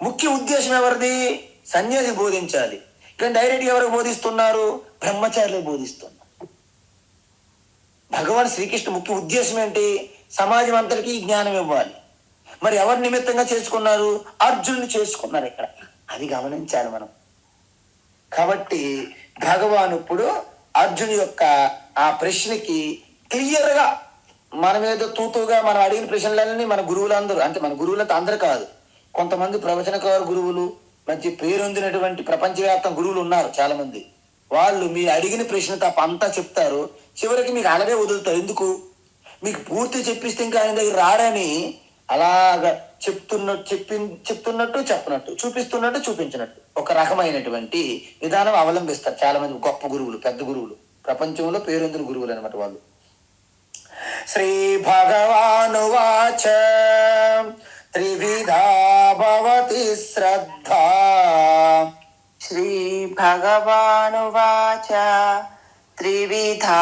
ముఖ్య ఉద్దేశం ఎవరిది? సన్యాసి బోధించాలి. కానీ డైరెక్ట్ ఎవరికి బోధిస్తున్నారు? బ్రహ్మచారులకు బోధిస్తున్నారు. భగవాన్ శ్రీకృష్ణ ముఖ్య ఉద్దేశం ఏంటి? సమాజం అంతటికీ జ్ఞానం ఇవ్వాలి. మరి ఎవరు నిమిత్తంగా చేసుకున్నారు? అర్జునుని చేసుకున్నారు ఇక్కడ. అది గమనించాలి మనం. కాబట్టి భగవాన్ ఇప్పుడు అర్జును యొక్క ఆ ప్రశ్నకి క్లియర్గా మనం ఏదో తూతుగా మనం అడిగిన ప్రశ్నలన్నీ మన గురువులందరూ, అంటే మన గురువులంతా అందరూ కాదు, కొంతమంది ప్రవచనకారు గురువులు, మంచి పేరొందినటువంటి ప్రపంచవ్యాప్తం గురువులు ఉన్నారు చాలా మంది. వాళ్ళు మీ అడిగిన ప్రశ్న తప్ప అంతా చెప్తారు. చివరికి మీకు అలాగే వదులుతారు. ఎందుకు? మీకు పూర్తి చెప్పిస్తే ఇంకా ఆయన దగ్గర రాడని అలాగా చెప్తున్నట్టు చెప్పనట్టు, చూపిస్తున్నట్టు చూపించినట్టు ఒక రకమైనటువంటి విధానం అవలంబిస్తారు చాలా మంది గొప్ప గురువులు, పెద్ద గురువులు, ప్రపంచంలో పేరొందిన గురువులు అనమాట వాళ్ళు. శ్రీ భగవానువాచ త్రివిధా భవతి శ్రద్ధా. శ్రీ భగవానువాచ త్రివిధా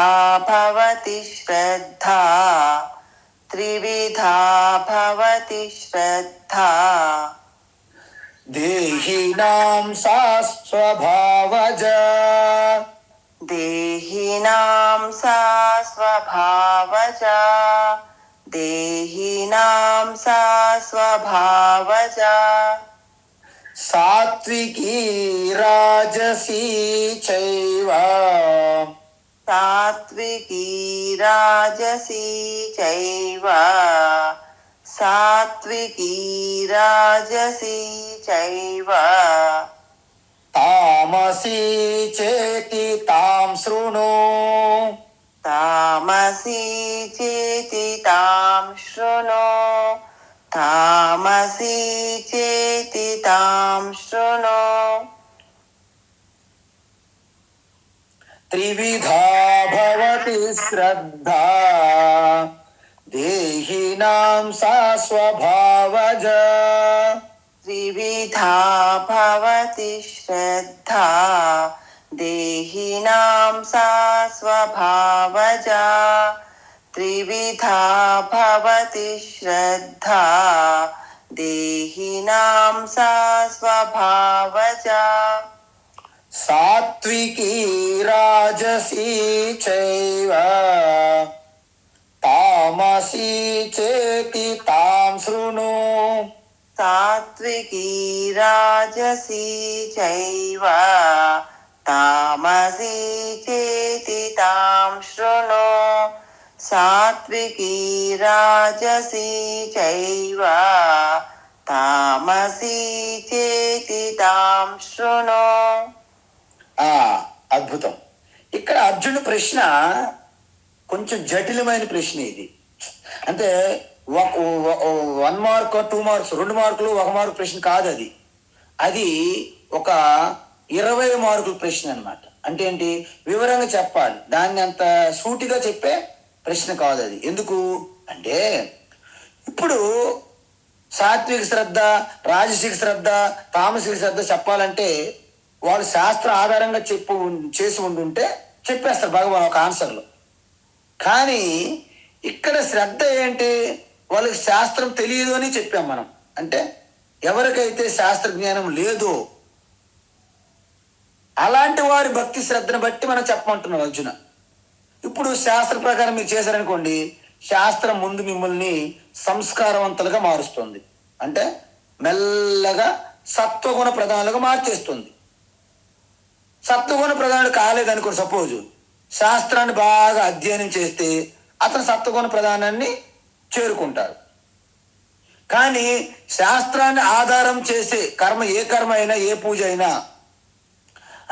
భవతి శ్రద్ధా. త్రివిధా భవతి శ్రద్ధా. దేహినాం సా స్వభావజ. దేహినాం సా స్వభావజ. దేహినాం సా స్వభావజ. సాత్వికీ రాజసీ చైవ. సాత్వికీ రాజసీ చైవ. సాత్వికీ రాజసీ చైవ. తామసీ చేతి తాం శృణు. తామసీ చేతి తాం శృణు. తామసీ చేతి తాం శృణు. త్రివిధా భవతి శ్రద్ధా. దేహినాం సా స్వభావజ. త్రివిధా భవతి శ్రద్ధా. దేహినాం సా స్వభావజ. త్రివిధా భవతి శ్రద్ధా. దేహినాం సా స్వభావజ. సాత్వికీ రాజసీ చైవ తామసీ చేతి తాం శృణు. సాత్వికీ రాజసీ చైవ తామసీ చేతి తాం శృణు. సాత్వికీ రాజసీ చైవ తామసీ చేతి తాం శృణు. అద్భుతం. ఇక్కడ అర్జునుడి ప్రశ్న కొంచెం జటిలమైన ప్రశ్న ఇది. అంటే 1 మార్క్ 2 మార్క్స్ 2 మార్కులు 1 మార్కు ప్రశ్న కాదు అది. అది ఒక 20 మార్కుల ప్రశ్న అన్నమాట. అంటే ఏంటి, వివరంగా చెప్పాలి. దాన్ని అంత సూటిగా చెప్పే ప్రశ్న కాదు అది. ఎందుకు అంటే ఇప్పుడు సాత్విక శ్రద్ధ, రాజసిక శ్రద్ధ, తామసిక శ్రద్ధ చెప్పాలంటే వాళ్ళు శాస్త్ర ఆధారంగా చేసి ఉండుంటే చెప్పేస్తారు భగవాన్ ఒక ఆన్సర్లో. కానీ ఇక్కడ శ్రద్ధ ఏంటి, వాళ్ళకి శాస్త్రం తెలియదు అని చెప్పాం మనం. అంటే ఎవరికైతే శాస్త్ర జ్ఞానం లేదో అలాంటి వారి భక్తి శ్రద్ధను బట్టి మనం చెప్పమంటున్నాం అర్జున. ఇప్పుడు శాస్త్ర ప్రకారం మీరు చేశారనుకోండి, శాస్త్రం ముందు మిమ్మల్ని సంస్కారవంతులుగా మారుస్తుంది. అంటే మెల్లగా సత్వగుణ ప్రధానులుగా మార్చేస్తుంది. సత్వగుణ ప్రధానుడు కాలేదనుకోండి, సపోజు శాస్త్రాన్ని బాగా అధ్యయనం చేస్తే అతను సత్వగుణ ప్రధానాన్ని చేరుకుంటారు. కానీ శాస్త్రాన్ని ఆధారం చేసే కర్మ, ఏ కర్మ అయినా ఏ పూజ అయినా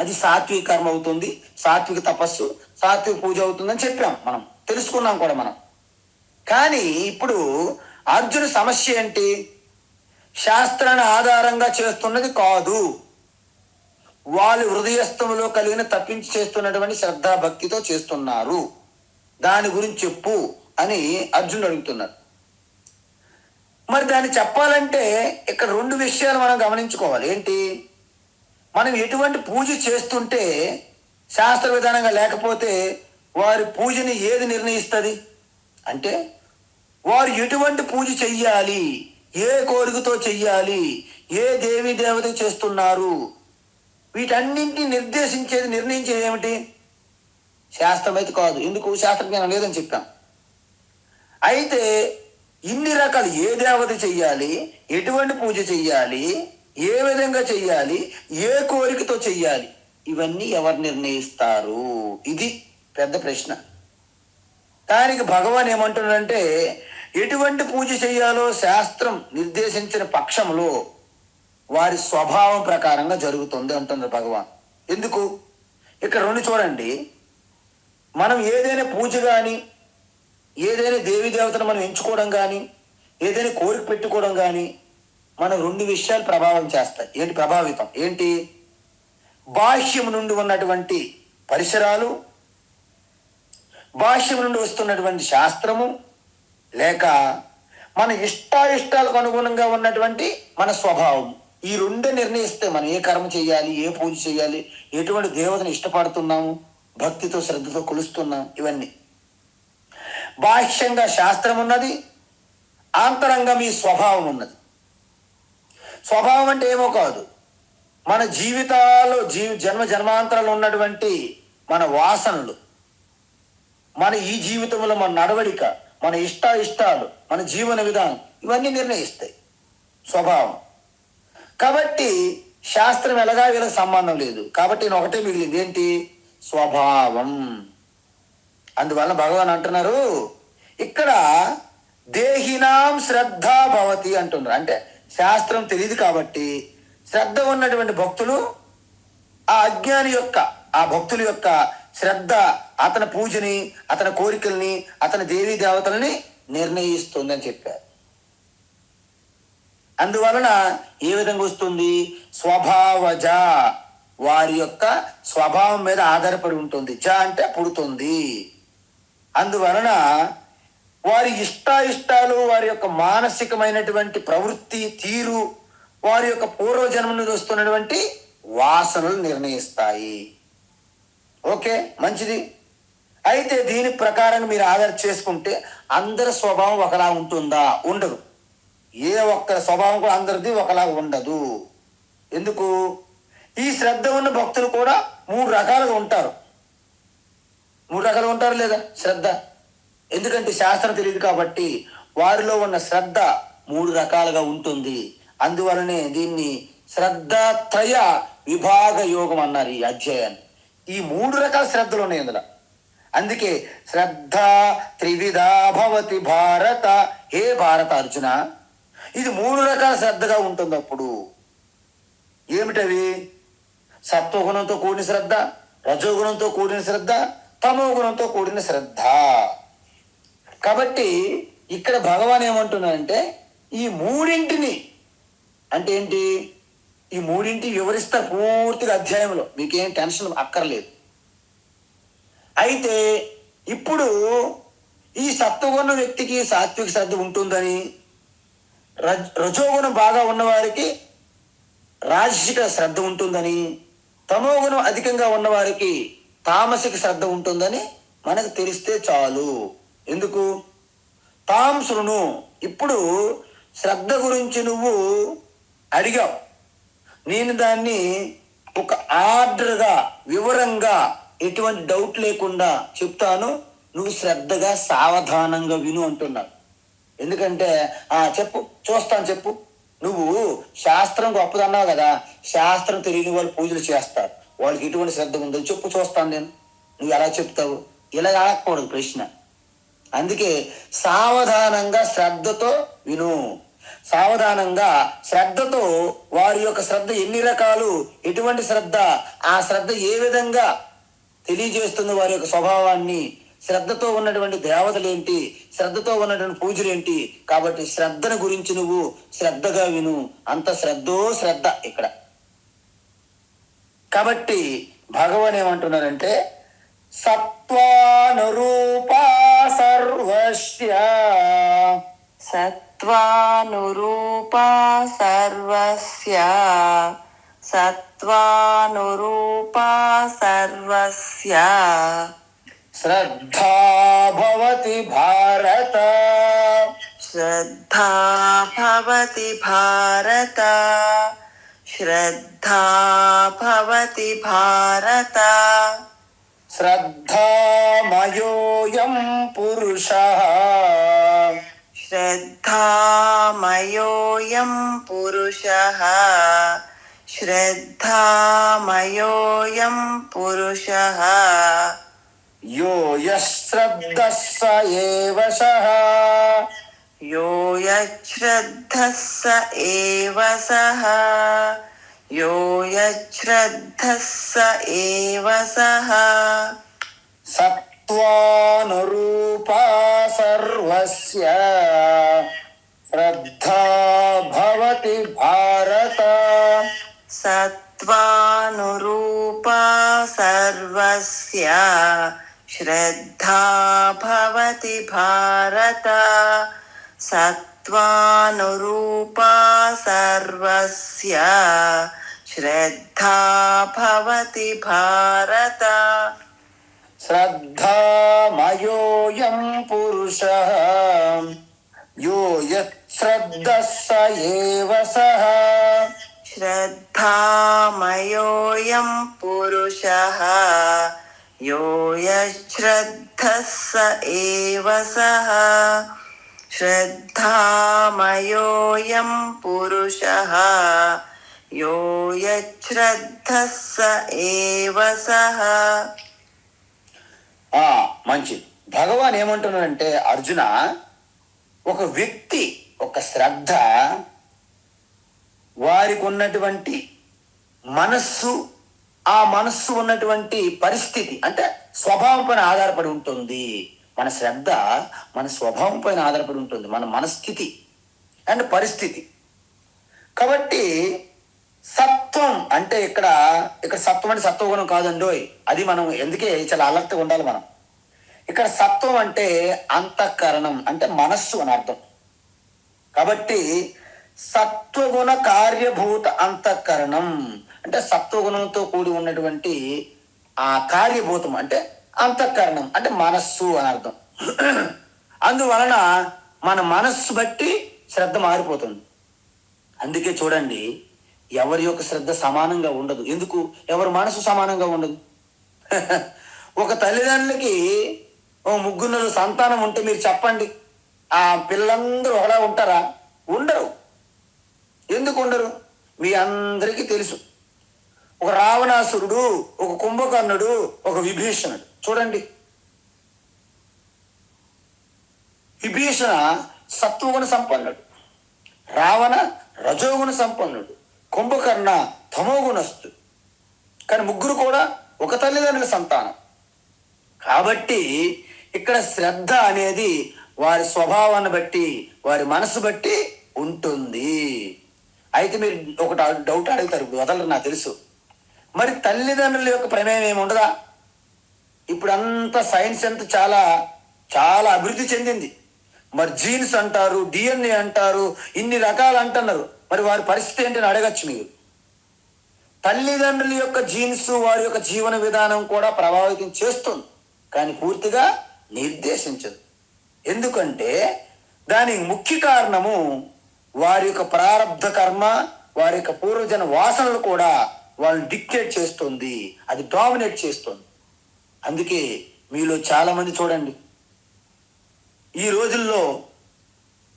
అది సాత్విక కర్మ అవుతుంది, సాత్విక తపస్సు, సాత్విక పూజ అవుతుందని చెప్పాం మనం, తెలుసుకున్నాం కూడా మనం. కానీ ఇప్పుడు అర్జున సమస్య ఏంటి, శాస్త్రాన్ని ఆధారంగా చేస్తున్నది కాదు, వాళ్ళు హృదయస్థంలో కలిగిన తప్పించి చేస్తున్నటువంటి శ్రద్ధా భక్తితో చేస్తున్నారు, దాని గురించి చెప్పు అని అర్జునుడు అడుగుతున్నారు. మరి దాన్ని చెప్పాలంటే ఇక్కడ 2 విషయాలు మనం గమనించుకోవాలి. ఏంటి, మనం ఎటువంటి పూజ చేస్తుంటే శాస్త్ర విధానంగా లేకపోతే వారి పూజని ఏది నిర్ణయిస్తుంది అంటే, వారు ఎటువంటి పూజ చెయ్యాలి, ఏ కోరికతో చెయ్యాలి, ఏ దేవీ దేవత చేస్తున్నారు, వీటన్నింటినీ నిర్ణయించేది ఏమిటి, శాస్త్రం అయితే కాదు. ఎందుకు, శాస్త్రజ్ఞానం లేదని చెప్పాం. అయితే ఇన్ని రకాలు, ఏ దేవత చెయ్యాలి, ఎటువంటి పూజ చెయ్యాలి, ఏ విధంగా చెయ్యాలి, ఏ కోరికతో చెయ్యాలి, ఇవన్నీ ఎవరు నిర్ణయిస్తారు, ఇది పెద్ద ప్రశ్న. దానికి భగవాన్ ఏమంటున్నాడంటే, ఎటువంటి పూజ చెయ్యాలో శాస్త్రం నిర్దేశించిన పక్షంలో వారి స్వభావం ప్రకారంగా జరుగుతుంది అంటున్నారు భగవాన్. ఎందుకు, ఇక్కడ 2 చూడండి. మనం ఏదైనా పూజ కానీ, ఏదైనా దేవీ దేవతను మనం ఎంచుకోవడం కానీ, ఏదైనా కోరిక పెట్టుకోవడం కానీ, మనం 2 విషయాలు ప్రభావం చేస్తాయి. ప్రభావితం ఏంటి, బాహ్యం నుండి ఉన్నటువంటి పరిసరాలు, బాహ్యం నుండి వస్తున్నటువంటి శాస్త్రము, లేక మన ఇష్టాయిష్టాలకు అనుగుణంగా ఉన్నటువంటి మన స్వభావం. ఈ 2 నిర్ణయిస్తే మనం ఏ కర్మ చేయాలి, ఏ పూజ చేయాలి, ఎటువంటి దేవతను ఇష్టపడుతున్నాము, భక్తితో శ్రద్ధతో కొలుస్తున్నాం. ఇవన్నీ బాహ్యంగా శాస్త్రం ఉన్నది, ఆంతరంగా మీ స్వభావం ఉన్నది. స్వభావం అంటే ఏమో కాదు, మన జీవితాల్లో జన్మ జన్మాంతరాలు ఉన్నటువంటి మన వాసనలు, మన ఈ జీవితంలో మన నడవడిక, మన ఇష్టాలు, మన జీవన విధానం, ఇవన్నీ నిర్ణయిస్తాయి స్వభావం. కాబట్టి శాస్త్రం ఎలాగా వీళ్ళకి సంబంధం లేదు. కాబట్టి నేను ఒకటే మిగిలింది, ఏంటి, స్వభావం. అందువల్ల భగవాన్ అంటున్నారు ఇక్కడ దేహినాం శ్రద్ధ భవతి అంటున్నారు. అంటే శాస్త్రం తెలియదు కాబట్టి శ్రద్ధ ఉన్నటువంటి భక్తులు, ఆ అజ్ఞాని యొక్క, ఆ భక్తుల యొక్క శ్రద్ధ అతని పూజని, అతని కోరికల్ని, అతని దేవీ దేవతలని నిర్ణయిస్తుందని చెప్పారు. అందువలన ఏ విధంగా వస్తుంది, స్వభావజ, వారి యొక్క స్వభావం మీద ఆధారపడి ఉంటుంది. జ అంటే పుడుతుంది. అందువలన వారి ఇష్టాలు, వారి యొక్క మానసికమైనటువంటి ప్రవృత్తి తీరు, వారి యొక్క పూర్వజన్మ నుండి వస్తున్నటువంటి వాసనలు నిర్ణయిస్తాయి. ఓకే, మంచిది. అయితే దీని ప్రకారం మీరు ఆధార చేసుకుంటే అందరి స్వభావం ఒకలా ఉంటుందా, ఉండదు. ఏ ఒక్క స్వభావం కూడా అందరిది ఒకలా ఉండదు. ఎందుకు, ఈ శ్రద్ధ ఉన్న భక్తులు కూడా 3 రకాలుగా ఉంటారు. మూడు రకాలు ఉంటారు లేదా శ్రద్ధ. ఎందుకంటే శాస్త్రం తెలియదు కాబట్టి వారిలో ఉన్న శ్రద్ధ మూడు రకాలుగా ఉంటుంది. అందువలనే దీన్ని శ్రద్ధాత్రయ విభాగ యోగం అన్నారు ఈ అధ్యాయాన్ని. ఈ మూడు రకాల శ్రద్ధలు ఉన్నాయి ఇందులో. అందుకే శ్రద్ధ త్రివిధా భవతి భారత, హే భారత అర్జున, ఇది మూడు రకాల శ్రద్ధగా ఉంటుంది. అప్పుడు ఏమిటవి? సత్వగుణంతో కూడిన శ్రద్ధ, రజోగుణంతో కూడిన శ్రద్ధ, తమో గుణంతో కూడిన శ్రద్ధ. కాబట్టి ఇక్కడ భగవాన్ ఏమంటున్నారంటే ఈ మూడింటిని, అంటే ఏంటి, ఈ మూడింటి వివరిస్తారు పూర్తిగా అధ్యాయంలో, మీకేం టెన్షన్ అక్కర్లేదు. అయితే ఇప్పుడు ఈ సత్వగుణ వ్యక్తికి సాత్విక శ్రద్ధ ఉంటుందని, రజోగుణం బాగా ఉన్నవారికి రాజసిక శ్రద్ధ ఉంటుందని, తమోగుణం అధికంగా ఉన్నవారికి తామసిక శ్రద్ధ ఉంటుందని మనకు తెలిస్తే చాలు. ఎందుకు? తాం శృణు. ఇప్పుడు శ్రద్ధ గురించి నువ్వు అడిగావు, నేను దాన్ని ఒక ఆర్డర్గా వివరంగా ఎటువంటి డౌట్ లేకుండా చెప్తాను, నువ్వు శ్రద్ధగా సావధానంగా విను అంటున్నావు. ఎందుకంటే చెప్పు, చూస్తాను, చెప్పు. నువ్వు శాస్త్రం గొప్పదన్నావు కదా, శాస్త్రం తెలియని వాళ్ళు పూజలు చేస్తారు, వాళ్ళకి ఎటువంటి శ్రద్ధ ఉందో చెప్పు, చూస్తాను నేను. నువ్వు ఎలా చెప్తావు? ఇలా అడగకూడదు ప్రశ్న. అందుకే సావధానంగా శ్రద్ధతో విను. సావధానంగా శ్రద్ధతో వారి యొక్క శ్రద్ధ ఎన్ని రకాలు, ఎటువంటి శ్రద్ధ, ఆ శ్రద్ధ ఏ విధంగా తెలియజేస్తుంది వారి యొక్క స్వభావాన్ని, శ్రద్ధతో ఉన్నటువంటి దేవతలు ఏంటి, శ్రద్ధతో ఉన్నటువంటి పూజలు ఏంటి. కాబట్టి శ్రద్ధను గురించి నువ్వు శ్రద్ధగా విను. అంత శ్రద్ధో శ్రద్ధ ఇక్కడ. కాబట్టి భగవాన్ ఏమంటున్నారంటే సత్వానురూపా సర్వస్య, సత్వానురూపా సర్వస్య, సత్వానురూపా సర్వస్య శ్రద్ధా భవతి భారత, శ్రద్ధా భవతి భారత, శ్రద్ధా భవతి భారత, శ్రద్ధామయోయం పురుషః, శ్రద్ధామయోయం పురుషః, శ్రద్ధామయోయం పురుషః, యో యశ్రద్ధః స ఏవ సః, యో యశ్రద్ధః స ఏవ సః, యో యశ్రద్ధః స ఏవ సః, సత్వానురూపా సర్వస్య శ్రద్ధా భవతి భారత, సత్వానురూపా సర్వస్య శ్రద్ధా భవతి భారత, సత్వానురూపా సర్వస్య శ్రద్ధా భవతి భారత, శ్రద్ధామయోయం పురుషః యో యశ్రద్ధః స ఏవ సః, శ్రద్ధామయోయం పురుషః యో యశ్రద్ధః స ఏవ సః, శ్రద్ధామయోయం పురుషః యో యశ్రద్ధః స ఏవ సః. మంచిది. భగవాన్ ఏమంటున్నాడంటే అర్జున, ఒక వ్యక్తి ఒక శ్రద్ధ వారికి ఉన్నటువంటి మనస్సు, ఆ మనస్సు ఉన్నటువంటి పరిస్థితి అంటే స్వభావం పైన ఆధారపడి ఉంటుంది. మన శ్రద్ధ మన స్వభావం పైన ఆధారపడి ఉంటుంది, మన మనస్థితి అండ్ పరిస్థితి. కాబట్టి సత్వం అంటే ఇక్కడ సత్వం అంటే సత్వగుణం కాదండోయ్, అది మనం ఎందుకే చాలా అలర్ట్గా ఉండాలి మనం. ఇక్కడ సత్వం అంటే అంతఃకరణం అంటే మనస్సు అని అర్థం. కాబట్టి సత్వగుణ కార్యభూత అంతఃకరణం అంటే సత్వగుణంతో కూడి ఉన్నటువంటి ఆ కార్యభూతం అంటే అంతఃకరణం అంటే మనస్సు అని అర్థం. అందువలన మన మనస్సు బట్టి శ్రద్ధ మారిపోతుంది. అందుకే చూడండి, ఎవరి యొక్క శ్రద్ధ సమానంగా ఉండదు. ఎందుకు? ఎవరి మనసు సమానంగా ఉండదు. ఒక తల్లిదండ్రులకి ఓ ముగ్గురు సంతానం ఉంటే మీరు చెప్పండి, ఆ పిల్లలందరూ ఒకలా ఉంటారా? ఉండరు. ఎందుకు ఉండరు? మీ అందరికీ తెలుసు. ఒక రావణాసురుడు, ఒక కుంభకర్ణుడు, ఒక విభీషణుడు. చూడండి, విభీషణ సత్వగుణ సంపన్నుడు, రావణ రజోగుణ సంపన్నుడు, కుంభకర్ణ తమోగుణస్థుడు. కానీ ముగ్గురు కూడా ఒక తల్లిదండ్రుల సంతానం. కాబట్టి ఇక్కడ శ్రద్ధ అనేది వారి స్వభావాన్ని బట్టి, వారి మనసు బట్టి ఉంటుంది. అయితే మీరు ఒకటి డౌట్ అడుగుతారు, వదలరు నాకు తెలుసు. మరి తల్లిదండ్రుల యొక్క ప్రమేయం ఏమి ఉండదా? ఇప్పుడు అంతా సైన్స్ అంతా చాలా చాలా అభివృద్ధి చెందింది. మరి జీన్స్ అంటారు, డిఎన్ఏ అంటారు, ఇన్ని రకాలు అంటున్నారు. మరి వారి పరిస్థితి ఏంటని అడగచ్చు మీరు. తల్లిదండ్రుల యొక్క జీన్స్ వారి యొక్క జీవన విధానం కూడా ప్రభావితం చేస్తుంది, కానీ పూర్తిగా నిర్దేశించదు. ఎందుకంటే దానికి ముఖ్య కారణము వారి యొక్క ప్రారంధ కర్మ, వారి యొక్క పూర్వజన వాసనలు కూడా వాళ్ళని డిక్టేట్ చేస్తుంది, అది డామినేట్ చేస్తుంది. అందుకే మీలో చాలా మంది చూడండి ఈ రోజుల్లో,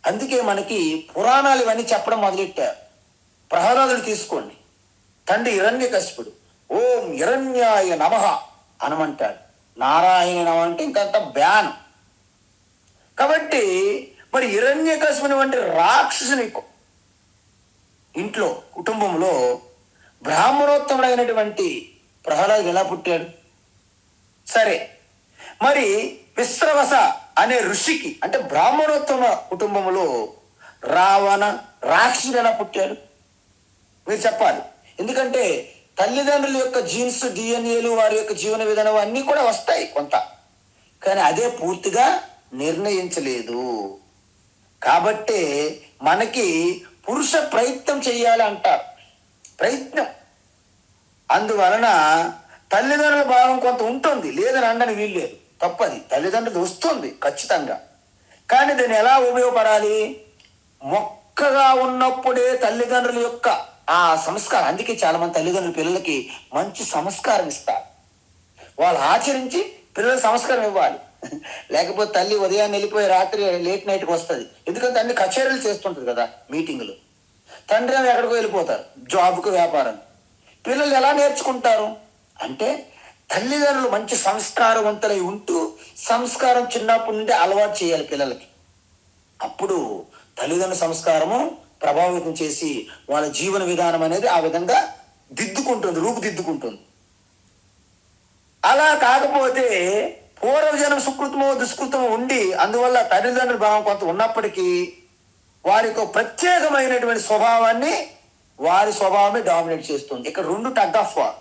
అందుకే మనకి పురాణాలు ఇవన్నీ చెప్పడం మొదలెట్టారు. ప్రహ్లాదుడు తీసుకోండి, తండ్రి హిరణ్యకశిపుడు ఓం హిరణ్యాయ నమః అనమంటాడు. నారాయణ నమ అంటే ఇంకంత బ్యాన్. కాబట్టి మరి హిరణ్యకశిపుని వంటి రాక్షసుని ఇంట్లో కుటుంబంలో బ్రాహ్మణోత్తముడైనటువంటి ప్రహ్లాదుడు ఎలా పుట్టాడు? సరే, మరి విశ్రవస అనే ఋషికి అంటే బ్రాహ్మణోత్తమ కుటుంబంలో రావణ రాక్షసుడు ఎలా పుట్టాడు? మీరు చెప్పాలి. ఎందుకంటే తల్లిదండ్రుల యొక్క జీన్స్, డిఎన్ఏలు, వారి యొక్క జీవన విధానం అన్నీ కూడా వస్తాయి కొంత, కానీ అదే పూర్తిగా నిర్ణయించలేదు. కాబట్టే మనకి పురుష ప్రయత్నం చేయాలి అంటారు, ప్రయత్నం. అందువలన తల్లిదండ్రుల భావం కొంత ఉంటుంది, లేదని అనడానికి వీల్లేదు, తప్పది. తల్లిదండ్రులు వస్తుంది ఖచ్చితంగా, కానీ దాన్ని ఎలా ఉపయోగపడాలి? మొక్కగా ఉన్నప్పుడే తల్లిదండ్రుల యొక్క ఆ సంస్కారం. అందుకే చాలా మంది తల్లిదండ్రులు పిల్లలకి మంచి సంస్కారం ఇస్తారు, వాళ్ళు ఆచరించి పిల్లలకు సంస్కారం ఇవ్వాలి. లేకపోతే తల్లి ఉదయాన్నే వెళ్ళిపోయి రాత్రి లేట్ నైట్కి వస్తుంది, ఎందుకంటే అన్ని కచేరీలు చేస్తుంటుంది కదా, మీటింగులు. తండ్రి ఏమో ఎక్కడికో వెళ్ళిపోతారు, జాబ్కు, వ్యాపారం. పిల్లలు ఎలా నేర్చుకుంటారు అంటే తల్లిదండ్రులు మంచి సంస్కారవంతులై ఉంటూ సంస్కారం చిన్నప్పటి నుండి అలవాటు చేయాలి పిల్లలకి. అప్పుడు తల్లిదండ్రుల సంస్కారము ప్రభావితం చేసి వాళ్ళ జీవన విధానం అనేది ఆ విధంగా దిద్దుకుంటుంది, రూపుదిద్దుకుంటుంది. అలా కాకపోతే పూర్వజనం సుకృతమో దుష్కృతమో ఉండి అందువల్ల తల్లిదండ్రుల భావం కొంత ఉన్నప్పటికీ వారికి ప్రత్యేకమైనటువంటి స్వభావాన్ని, వారి స్వభావమే డామినేట్ చేస్తుంది. ఇక్కడ రెండు టగ్ ఆఫ్ వార్.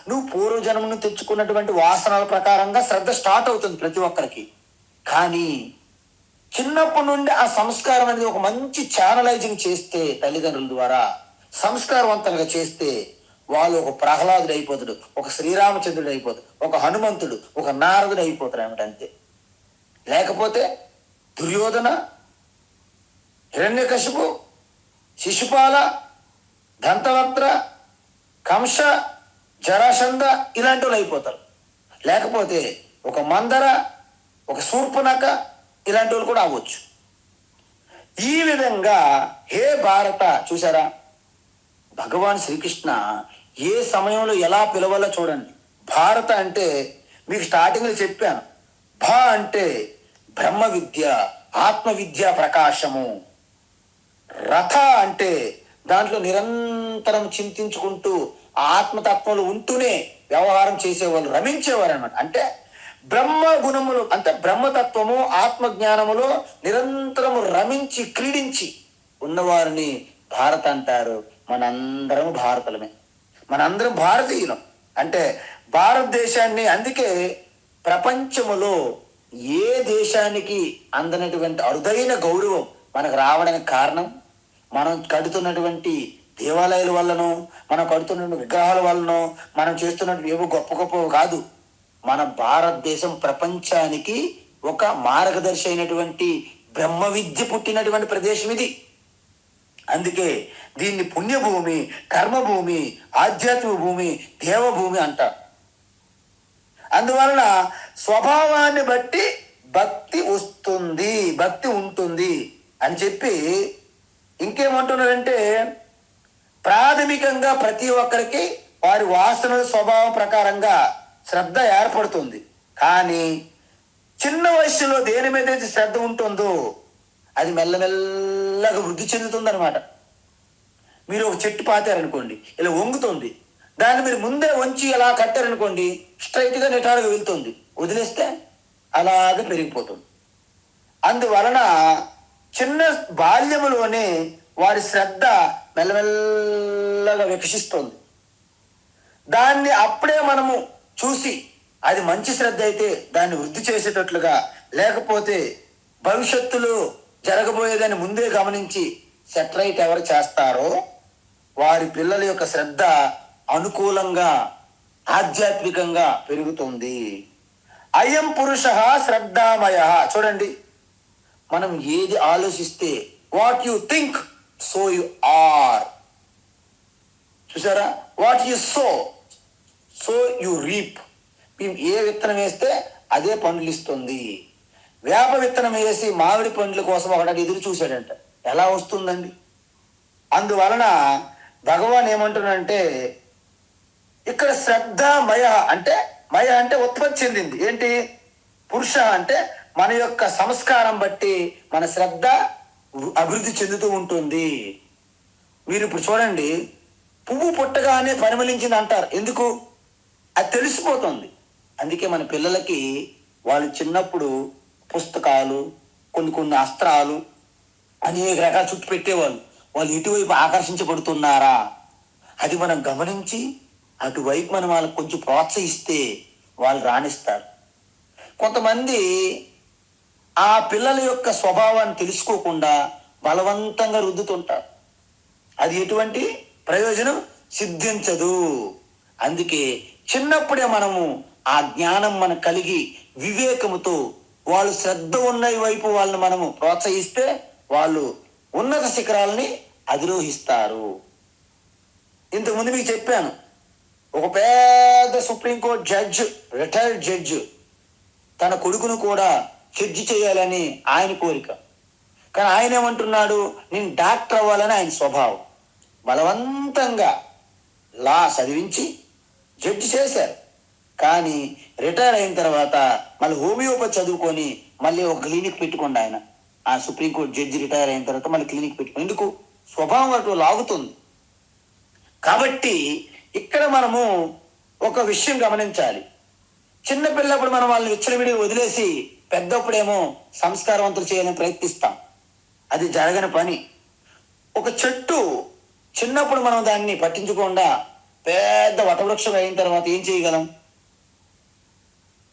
నువ్వు పూర్వజన్మను తెచ్చుకున్నటువంటి వాసనల ప్రకారంగా శ్రద్ధ స్టార్ట్ అవుతుంది ప్రతి ఒక్కరికి, కానీ చిన్నప్పటి నుండి ఆ సంస్కారం అనేది ఒక మంచి ఛానలైజింగ్ చేస్తే, తల్లిదండ్రుల ద్వారా సంస్కారవంతంగా చేస్తే వాళ్ళు ఒక ప్రహ్లాదుడు అయిపోతాడు, ఒక శ్రీరామచంద్రుడు అయిపోతాడు, ఒక హనుమంతుడు, ఒక నారదుడు అయిపోతాడు ఏమిటంతే. లేకపోతే దుర్యోధన, హిరణ్యకశిపు, శిశుపాల, దంతవక్త్ర, కంస, జరాసంధ ఇలాంటి వాళ్ళు అయిపోతారు. లేకపోతే ఒక మందర, ఒక శూర్పణఖ ఇలాంటి వాళ్ళు కూడా అవ్వచ్చు. ఈ విధంగా హే భారత, చూసారా భగవాన్ శ్రీకృష్ణ ఏ సమయంలో ఎలా పిలవాలో చూడండి. భారత అంటే మీకు స్టార్టింగ్లో చెప్పాను, భా అంటే బ్రహ్మ విద్య, ఆత్మ విద్య ప్రకాశము. రథ అంటే దాంట్లో నిరంతరం చింతించుకుంటూ ఆత్మతత్వంలో ఉంటూనే వ్యవహారం చేసేవాళ్ళు, రమించేవారు అనమాట. అంటే బ్రహ్మ గుణములు అంటే బ్రహ్మతత్వము, ఆత్మజ్ఞానములో నిరంతరము రమించి క్రీడించి ఉన్నవారిని భారత అంటారు. మనందరం భారతలమే, మనందరం భారతీయులం. అంటే భారతదేశాన్ని, అందుకే ప్రపంచములో ఏ దేశానికి అందనటువంటి అరుదైన గౌరవం మనకు రావడానికి కారణం మనం కడుతున్నటువంటి దేవాలయాల వల్లనో, మనం కడుతున్న విగ్రహాల వల్లనో, మనం చేస్తున్నటువంటి ఏవో గొప్ప గొప్ప కాదు. మన భారతదేశం ప్రపంచానికి ఒక మార్గదర్శి అయినటువంటి బ్రహ్మ విద్య పుట్టినటువంటి ప్రదేశం ఇది. అందుకే దీన్ని పుణ్యభూమి, కర్మభూమి, ఆధ్యాత్మిక భూమి, దేవభూమి అంటారు. అందువలన స్వభావాన్ని బట్టి భక్తి వస్తుంది, భక్తి ఉంటుంది అని చెప్పి ఇంకేమంటున్నారంటే, ప్రాథమికంగా ప్రతి ఒక్కరికి వారి వాసనల స్వభావం ప్రకారంగా శ్రద్ధ ఏర్పడుతుంది. కానీ చిన్న వయసులో దేని మీద అయితే శ్రద్ధ ఉంటుందో అది మెల్లమెల్లగా వృద్ధి చెందుతుంది. మీరు ఒక చెట్టు పాతారనుకోండి, ఇలా వంగుతుంది. దాన్ని మీరు ముందే వంచి ఇలా కట్టారనుకోండి, స్ట్రైట్గా నిటారుగా వెళ్తుంది. వదిలేస్తే అలాగే పెరిగిపోతుంది. అందువలన చిన్న బాల్యములోనే వారి శ్రద్ధ మెల్లమెల్లగా వికసిస్తుంది. దాన్ని అప్పుడే మనము చూసి అది మంచి శ్రద్ధ అయితే దాన్ని వృద్ధి చేసేటట్లుగా, లేకపోతే భవిష్యత్తులో జరగబోయేదాన్ని ముందే గమనించి సెటరైట్ ఎవరు చేస్తారో వారి పిల్లల యొక్క శ్రద్ధ అనుకూలంగా ఆధ్యాత్మికంగా పెరుగుతుంది. అయం పురుష శ్రద్ధామయ. చూడండి, మనం ఏది ఆలోచిస్తే, what you think so you are. చూసారా, what you sow you reap. మేము ఏ విత్తనం వేస్తే అదే పండ్లు ఇస్తుంది. వేప విత్తనం వేసి మామిడి పండ్ల కోసం ఒకటి ఎదురు చూశాడంట, ఎలా వస్తుందండి? అందువలన భగవాన్ ఏమంటున్నాడంటే, ఇక్కడ శ్రద్ధ మయ అంటే, మయ అంటే ఉత్పత్తి చెందింది. ఏంటి? పురుష అంటే మన యొక్క సంస్కారం బట్టి మన శ్రద్ధ అభివృద్ధి చెందుతూ ఉంటుంది. మీరు ఇప్పుడు చూడండి, పువ్వు పుట్టగానే పరిమళించింది అంటారు. ఎందుకు? అది తెలిసిపోతుంది. అందుకే మన పిల్లలకి వాళ్ళు చిన్నప్పుడు పుస్తకాలు, కొన్ని అస్త్రాలు, అనేక రకాల చుట్టు పెట్టేవాళ్ళు. వాళ్ళు ఇటువైపు ఆకర్షించబడుతున్నారా అది మనం గమనించి అటువైపు మనం వాళ్ళకి కొంచెం ప్రోత్సహిస్తే వాళ్ళు రాణిస్తారు. కొంతమంది ఆ పిల్లల యొక్క స్వభావాన్ని తెలుసుకోకుండా బలవంతంగా రుద్దుతుంటారు. అది ఎటువంటి ప్రయోజనం సిద్ధించదు. అందుకే చిన్నప్పుడే మనము ఆ జ్ఞానం మనకు కలిగి వివేకముతో వాళ్ళు శ్రద్ధ ఉన్న వైపు వాళ్ళని మనము ప్రోత్సహిస్తే వాళ్ళు ఉన్నత శిఖరాలని అధిరోహిస్తారు. ఇంతకుముందు మీకు చెప్పాను, ఒక పెద్ద సుప్రీంకోర్టు జడ్జ్, రిటైర్డ్ జడ్జ్, తన కొడుకును కూడా జడ్జి చేయాలని ఆయన కోరిక. కానీ ఆయన ఏమంటున్నాడు, నేను డాక్టర్ అవ్వాలని ఆయన స్వభావం. బలవంతంగా లా చదివించి జడ్జి చేశారు. కానీ రిటైర్ అయిన తర్వాత మళ్ళీ హోమియోపతి చదువుకొని మళ్ళీ ఒక క్లినిక్ పెట్టుకోండి. ఆయన ఆ సుప్రీంకోర్టు జడ్జి రిటైర్ అయిన తర్వాత మళ్ళీ క్లినిక్ పెట్టుకోండి. ఎందుకు? స్వభావం అటు లాగుతుంది. కాబట్టి ఇక్కడ మనము ఒక విషయం గమనించాలి. చిన్నపిల్లప్పుడు మనం వాళ్ళని విచ్చలవిడి వదిలేసి పెద్దప్పుడేమో సంస్కారవంతులు చేయాలని ప్రయత్నిస్తాం. అది జరగని పని. ఒక చెట్టు చిన్నప్పుడు మనం దాన్ని పట్టించకుండా పెద్ద వటవృక్షం అయిన తర్వాత ఏం చేయగలం?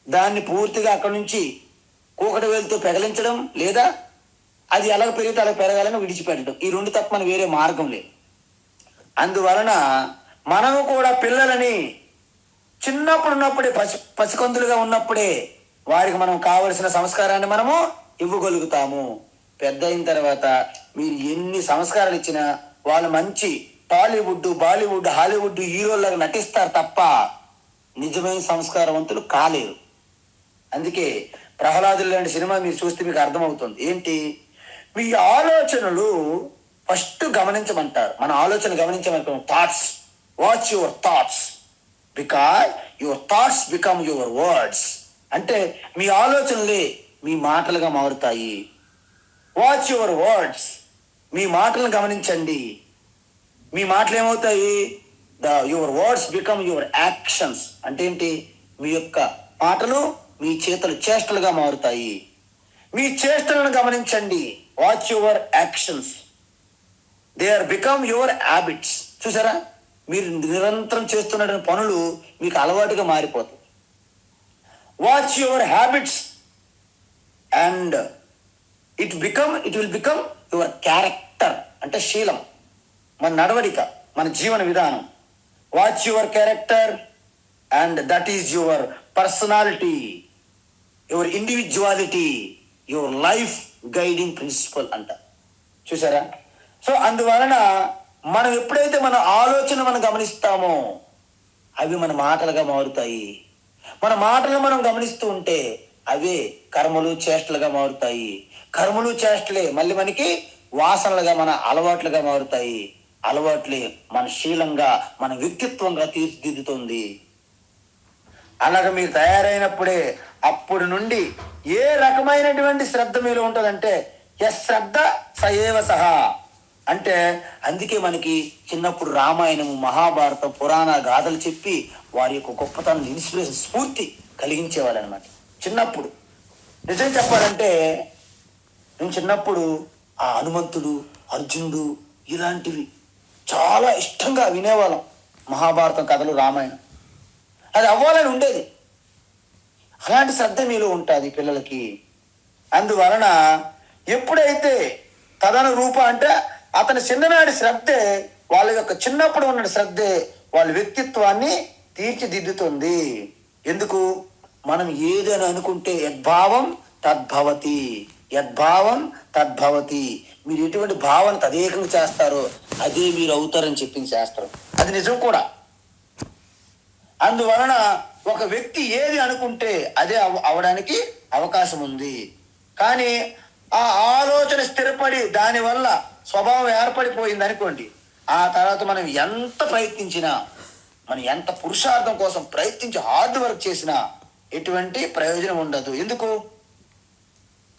దాన్ని పూర్తిగా అక్కడి నుంచి కూకటి వేలుతో పెగలించడం, లేదా అది ఎలాగ పెరిగితే అలా పెరగాలని విడిచిపెట్టడం. ఈ రెండు తప్ప మన వేరే మార్గం లేదు. అందువలన మనము కూడా పిల్లలని చిన్నప్పుడు ఉన్నప్పుడే పసికందులుగా ఉన్నప్పుడే వారికి మనం కావలసిన సంస్కారాన్ని మనము ఇవ్వగలుగుతాము. పెద్ద అయిన తర్వాత మీరు ఎన్ని సంస్కారాలు ఇచ్చినా వాళ్ళు మంచి టాలీవుడ్, బాలీవుడ్, హాలీవుడ్ హీరోలాగా నటిస్తారు తప్ప నిజమైన సంస్కారవంతులు కాలేరు. అందుకే ప్రహ్లాదులు లాంటి సినిమా మీరు చూస్తే మీకు అర్థమవుతుంది. ఏంటి? మీ ఆలోచనలు ఫస్ట్ గమనించమంటారు. మన ఆలోచన గమనించమంటారు. Thoughts, watch your thoughts because your thoughts become your words. అంటే మీ ఆలోచనలే మీ మాటలుగా మారుతాయి. వాచ్ యువర్ వర్డ్స్, మీ మాటలను గమనించండి. మీ మాటలు ఏమవుతాయి? Your words become your actions. అంటే ఏంటి? మీ యొక్క మాటలు మీ చేతులు చేష్టలుగా మారుతాయి. మీ చేష్టలను గమనించండి. Watch your actions, they are become your habits. చూసారా, మీరు నిరంతరం చేస్తున్న పనులు మీకు అలవాటుగా మారిపోతాయి. Watch your habits and it will become your character. అంటే శీలం, మన నడవడిక, మన జీవన విధానం. Watch your character and that is your personality, your individuality, your life guiding principle అంట. చూసారా? సో అందువలన మనం ఎప్పుడైతే మన ఆలోచన మనం గమనిస్తామో అవి మన మాటలుగా మారుతాయి. మన మాటలు మనం గమనిస్తూ ఉంటే అవే కర్మలు చేష్టలుగా మారుతాయి. కర్మలు చేష్టలే మళ్ళీ మనకి వాసనలుగా, మన అలవాట్లుగా మారుతాయి. అలవాట్లే మన శీలంగా, మన వ్యక్తిత్వంగా తీర్చిదిద్దుతుంది. అలాగ మీరు తయారైనప్పుడే అప్పుడు నుండి ఏ రకమైనటువంటి శ్రద్ధ మీలో ఉంటుందంటే శ్రద్ధ సయేవ సహా అంటే, అందుకే మనకి చిన్నప్పుడు రామాయణము, మహాభారతం, పురాణ గాథలు చెప్పి వారి యొక్క గొప్పతనం, ఇన్స్పిరేషన్, స్ఫూర్తి కలిగించేవాళ్ళు అనమాట. చిన్నప్పుడు నిజం చెప్పాలంటే నేను చిన్నప్పుడు ఆ హనుమంతుడు, అర్జునుడు ఇలాంటివి చాలా ఇష్టంగా వినేవాళ్ళం. మహాభారతం కథలు, రామాయణం అది అవ్వాలని ఉండేది. అలాంటి శ్రద్ధ మీలో ఉంటుంది పిల్లలకి. అందువలన ఎప్పుడైతే తదను రూప అంటే అతని చిన్ననాటి శ్రద్ధే, వాళ్ళ యొక్క చిన్నప్పుడు ఉన్న శ్రద్ధే వాళ్ళ వ్యక్తిత్వాన్ని తీర్చిదిద్దుతుంది. ఎందుకు? మనం ఏదని అనుకుంటే యద్భావం తద్భవతి, యద్భావం తద్భవతి. మీరు ఎటువంటి భావన తదేకంగా చేస్తారో అదే మీరు అవుతారని చెప్పింది శాస్త్రం. అది నిజం కూడా. అందువలన ఒక వ్యక్తి ఏది అనుకుంటే అదే అవడానికి అవకాశం ఉంది. కానీ ఆ ఆలోచన స్థిరపడి దానివల్ల స్వభావం ఏర్పడిపోయింది అనుకోండి, ఆ తర్వాత మనం ఎంత ప్రయత్నించినా, మనం ఎంత పురుషార్థం కోసం ప్రయత్నించి హార్డ్ వర్క్ చేసినా ఎటువంటి ప్రయోజనం ఉండదు. ఎందుకు?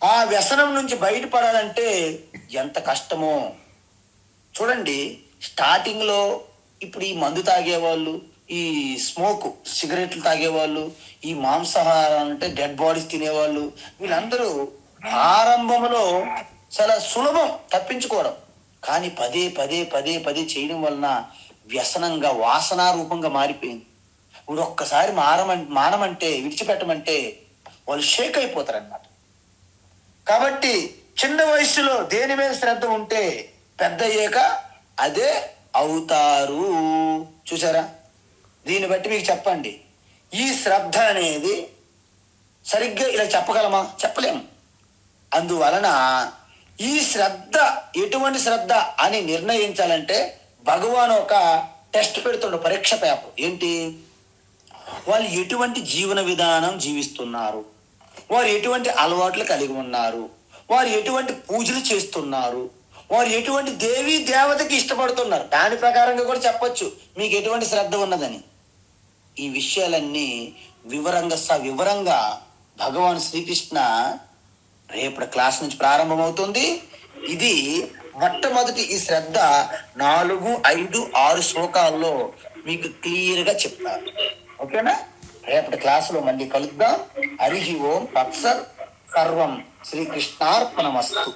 ఆ వ్యసనం నుంచి బయటపడాలంటే ఎంత కష్టమో చూడండి. స్టార్టింగ్లో ఇప్పుడు ఈ మందు తాగేవాళ్ళు, ఈ స్మోక్ సిగరెట్లు తాగేవాళ్ళు, ఈ మాంసాహారం అంటే డెడ్ బాడీస్ తినేవాళ్ళు, వీళ్ళందరూ ఆరంభంలో చాలా సులభం తప్పించుకోవడం. కానీ పదే పదే పదే పదే చేయడం వలన వ్యసనంగా, వాసనా రూపంగా మారిపోయింది. ఇప్పుడు ఒక్కసారి మానమంటే, విడిచిపెట్టమంటే వాళ్ళు షేక్ అయిపోతారు అన్నమాట. కాబట్టి చిన్న వయసులో దేని మీద శ్రద్ధ ఉంటే పెద్ద అయ్యాక అదే అవుతారు. చూసారా? దీన్ని బట్టి మీకు చెప్పండి, ఈ శ్రద్ధ అనేది సరిగ్గా ఇలా చెప్పగలమా? చెప్పలేము. అందువలన ఈ శ్రద్ధ ఎటువంటి శ్రద్ధ అని నిర్ణయించాలంటే భగవాన్ ఒక టెస్ట్ పెడుతుండ, పరీక్ష పేపర్. ఏంటి? వాళ్ళు ఎటువంటి జీవన విధానం జీవిస్తున్నారు, వారు ఎటువంటి అలవాట్లు కలిగి ఉన్నారు, వారు ఎటువంటి పూజలు చేస్తున్నారు, వారు ఎటువంటి దేవీ దేవతకి ఇష్టపడుతున్నారు, దాని ప్రకారంగా కూడా చెప్పొచ్చు మీకు ఎటువంటి శ్రద్ధ ఉన్నదని. ఈ విషయాలన్నీ వివరంగా భగవాన్ శ్రీకృష్ణ రేపటి క్లాస్ నుంచి ప్రారంభమవుతుంది. ఇది మొట్టమొదటి ఈ శ్రద్ధ 4, 5, 6 శ్లోకాల్లో మీకు క్లియర్గా చెప్తారు. ఓకేనా? రేపటి క్లాసులో మళ్ళీ కలుద్దాం. హరి ఓం తత్సత్. సర్వం శ్రీకృష్ణార్పణమస్తు.